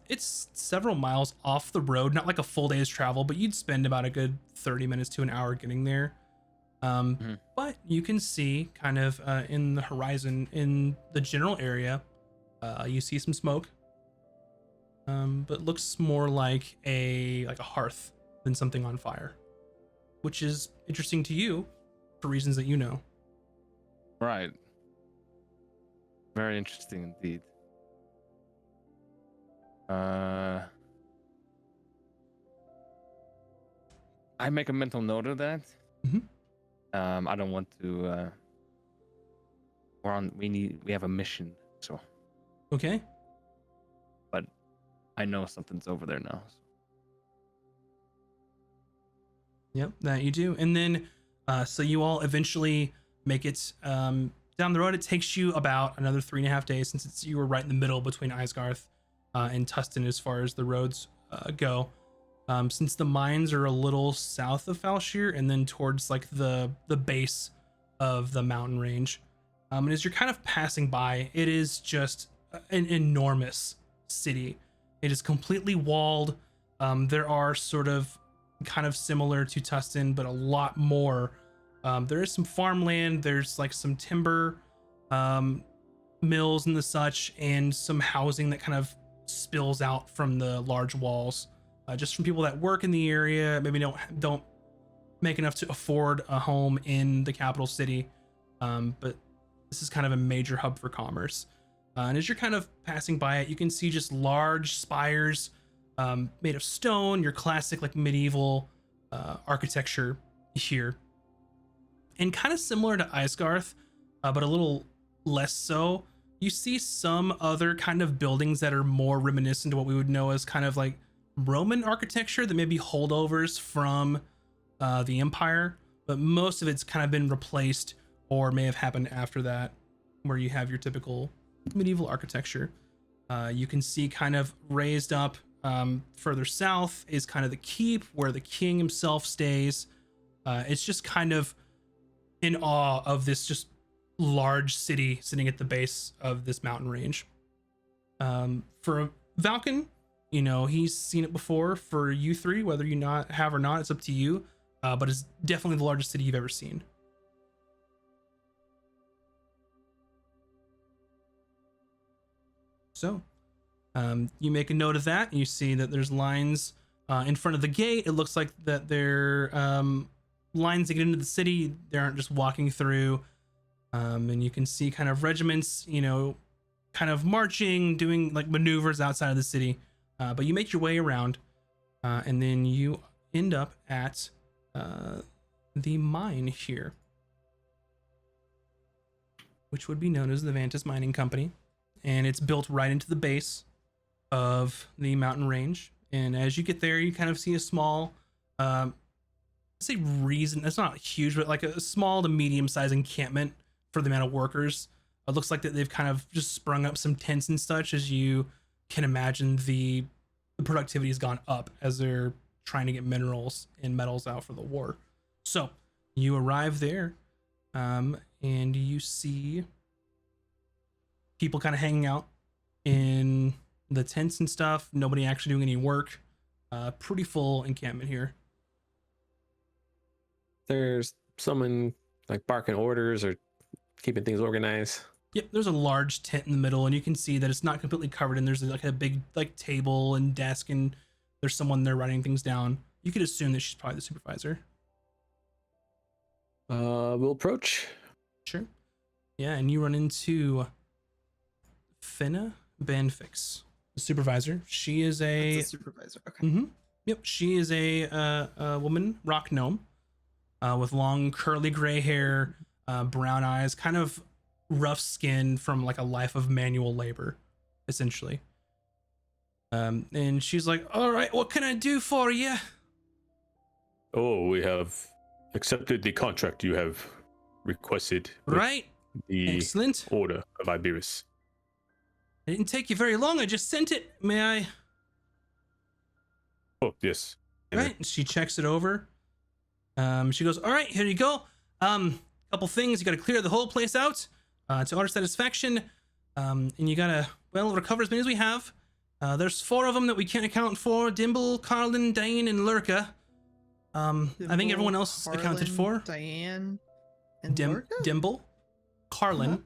It's several miles off the road, not like a full day's travel, but you'd spend about a good 30 minutes to an hour getting there. But you can see kind of in the horizon, in the general area, you see some smoke. But looks more like a hearth than something on fire, which is interesting to you for reasons that you know. Right. Very interesting indeed. I make a mental note of that. Mm-hmm. I don't want to. We have a mission, so. Okay. But I know something's over there now. Yep, that you do. And then, so you all eventually make it down the road. It takes you about another 3.5 days, since you were right in the middle between Isgarth and Tustin as far as the roads go. Since the mines are a little south of Falshir and then towards like the base of the mountain range. And as you're kind of passing by, it is just an enormous city. It is completely walled. There are sort of kind of similar to Tustin, but a lot more. There is some farmland. There's like some timber mills and the such, and some housing that kind of spills out from the large walls, just from people that work in the area, maybe don't make enough to afford a home in the capital city, but this is kind of a major hub for commerce. And as you're kind of passing by it, you can see just large spires made of stone, your classic like medieval architecture here, and kind of similar to Icegarth, but a little less so. You see some other kind of buildings that are more reminiscent to what we would know as kind of like Roman architecture, that may be holdovers from the Empire, but most of it's kind of been replaced or may have happened after that, where you have your typical medieval architecture. You can see kind of raised up further south is kind of the keep where the king himself stays. It's just kind of in awe of this just large city sitting at the base of this mountain range. For Valken, you know, he's seen it before. For you three, whether you not have or not, it's up to you. But it's definitely the largest city you've ever seen. So, you make a note of that. You see that there's lines in front of the gate. It looks like that they're lines that get into the city. They aren't just walking through. And you can see kind of regiments, you know, kind of marching, doing like maneuvers outside of the city. But you make your way around, and then you end up at the mine here, which would be known as the Vantis Mining Company. And it's built right into the base of the mountain range. And as you get there, you kind of see a small, say reason, it's not huge, but like a small to medium sized encampment for the amount of workers. It looks like that they've kind of just sprung up some tents and such. As you can imagine, the productivity has gone up as they're trying to get minerals and metals out for the war. So you arrive there, and you see people kind of hanging out in the tents and stuff. Nobody actually doing any work. Pretty full encampment here. There's someone like barking orders or keeping things organized. Yep, there's a large tent in the middle, and you can see that it's not completely covered, and there's like a big like table and desk, and there's someone there writing things down. You could assume that she's probably the supervisor. We'll approach. Sure. Yeah, and you run into Finna Banfix, the supervisor. She is a That's a supervisor. Okay. Mm-hmm. Yep, she is a woman, rock gnome, with long curly gray hair, brown eyes, kind of rough skin from like a life of manual labor, essentially. And she's like, "All right, what can I do for you?" Oh, we have accepted the contract you have requested. with Right. The Excellent. Order of Iberis. It didn't take you very long. I just sent it. May I? Oh, yes. Right. And she checks it over. She goes, "All right, here you go. Couple things. You got to clear the whole place out to our satisfaction. And you got to, well, recover as many as we have. There's 4 of them that we can't account for: Dimble, Carlin, Dane, and Lurka. I think everyone else is accounted for. Diane and Lorca? Dimble, Carlin,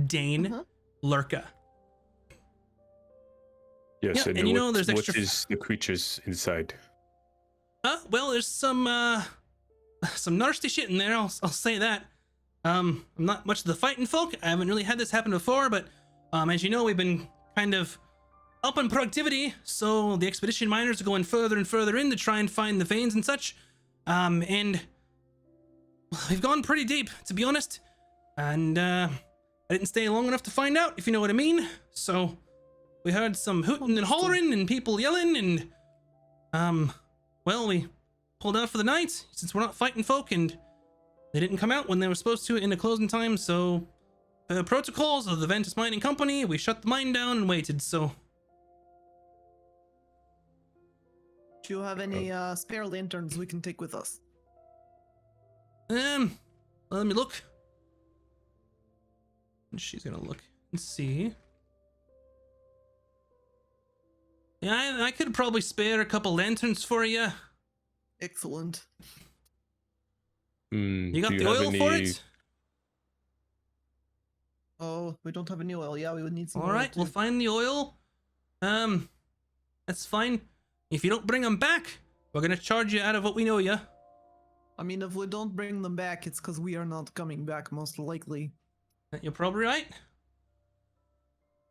Dane, Lurka. Yes, Yeah, and, and you know what- there's what extra- is the creatures inside? Well, there's some nasty shit in there. I'll say that. I'm not much of the fighting folk. I haven't really had this happen before, but as you know, we've been kind of up on productivity, so the expedition miners are going further and further in to try and find the veins and such. And we've gone pretty deep, to be honest. And I didn't stay long enough to find out, if you know what I mean. So we heard some hooting and hollering and people yelling, and well, we pulled out for the night since we're not fighting folk, and they didn't come out when they were supposed to in the closing time. So the protocols of the Ventus Mining Company, we shut the mine down and waited. So Do you have any spare lanterns we can take with us? let me look. And she's gonna look and see. Yeah, I could probably spare a couple lanterns for you. Excellent. You got Do the have oil for any- it? Oh, we don't have any oil. Yeah, we would need some All oil. right, we'll too. find the oil. That's fine. If you don't bring them back, we're gonna charge you out of what we know you. I mean, if we don't bring them back, it's because we are not coming back, most likely. You're probably right.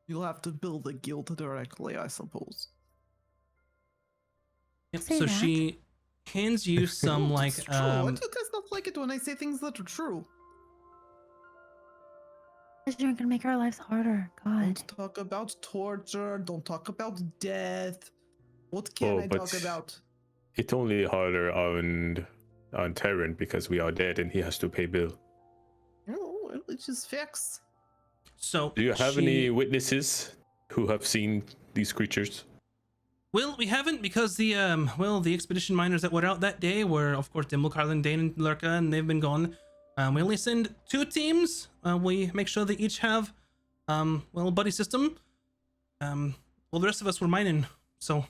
You'll have to build a guild directly, I suppose. Yep. Say So that. she hands you some Oh, like it's true. Why do you guys not like it when I say things that are true? Because you're gonna make our lives harder. God. Don't talk about torture. Don't talk about death. What can I talk about? It's only harder on Terran because we are dead and he has to pay bill. Oh, well, it's just facts. So Do you have any witnesses who have seen these creatures? Well, we haven't because the the expedition miners that were out that day were of course Dimble, Carlin, Dane, and Lurka, and they've been gone. We only send 2 teams. We make sure they each have a buddy system. The rest of us were mining. So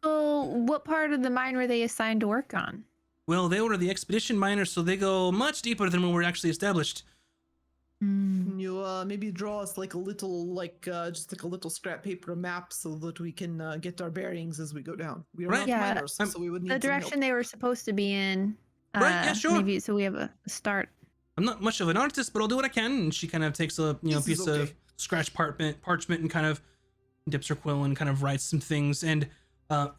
So, what part of the mine were they assigned to work on? well, they were the expedition miners, so they go much deeper than when we're actually established. Can you maybe draw us like a little, just like a little scrap paper map so that we can get our bearings as we go down? We are Right. not Yeah, miners, so we would need The some direction help. they were supposed to be in. Right, yeah, sure. Maybe so we have a start. I'm not much of an artist, but I'll do what I can. And she kind of takes a This is piece of okay. scratch parchment and kind of dips her quill and kind of writes some things. And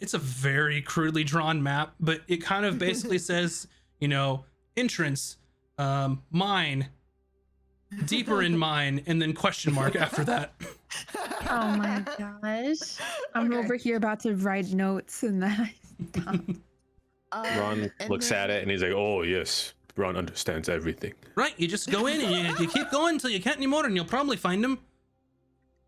it's a very crudely drawn map, but it kind of basically says, entrance, mine, deeper in mine, and then question mark after that. Oh my gosh. I'm Okay. over here about to write notes and that. Ron And looks then- at it and he's like, "Oh yes, Ron understands everything." Right, you just go in and you keep going until you can't anymore, and you'll probably find them.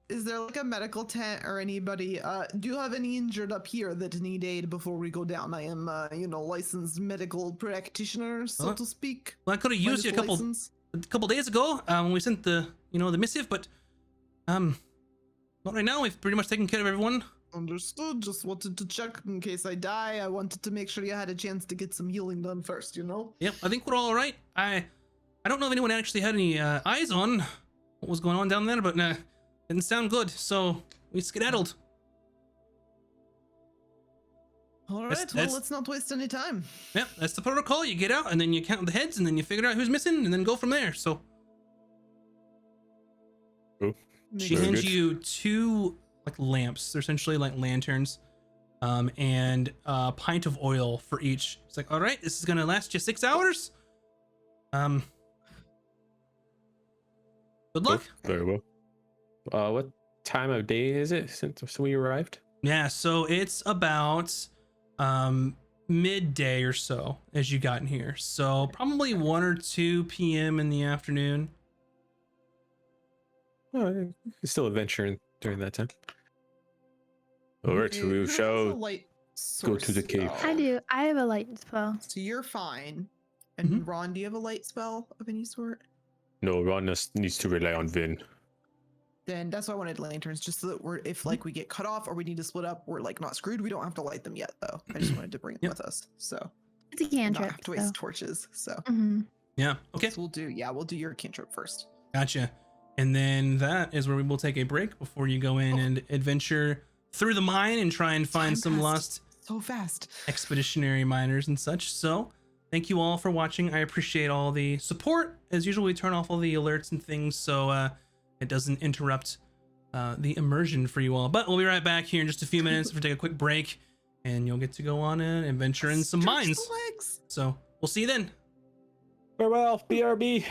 Is there like a medical tent or anybody? Do you have any injured up here that need aid before we go down? I am, licensed medical practitioner, so Huh? to speak. Well, I could have used you a couple days ago when we sent the missive, but not right now. We've pretty much taken care of everyone. Understood. Just wanted to check in case I die. I wanted to make sure you had a chance to get some healing done first. Yep, I think we're all right. I don't know if anyone actually had any eyes on what was going on down there, but didn't sound good, so we skedaddled. All right. That's- Well, that's- let's not waste any time. Yep, that's the protocol. You get out and then you count the heads and then you figure out who's missing and then go from there. So she Very hands good. you 2 like lamps. They're essentially like lanterns, and a pint of oil for each. It's like, all right, this is gonna last you 6 hours. Good luck. Oh, very well. What time of day is it since we arrived? Yeah, so it's about midday or so as you got in here. So probably 1 or 2 p.m. in the afternoon. Oh, it's still adventuring during that time. All right, Okay, we who has a shall light go to the source cave. spell? I do. I have a light spell. So you're fine. And Mhm. Ron, do you have a light spell of any sort? No, Ron needs to rely on Vin. Then that's why I wanted lanterns, just so that if we get cut off or we need to split up, we're not screwed. We don't have to light them yet, though. I just wanted to bring them Yep. with us, so It's a not cantrip. have to waste torches. So Yeah. Okay. So we'll do your cantrip first. Gotcha. And then that is where we will take a break before you go in and adventure through the mine and try and find Time some passed lost so fast. expeditionary miners and such. So thank you all for watching. I appreciate all the support. As usual, we turn off all the alerts and things so it doesn't interrupt the immersion for you all. But we'll be right back here in just a few minutes. We'll take a quick break and you'll get to go on an adventure in some Stretch mines. the legs. So we'll see you then. Farewell, BRB.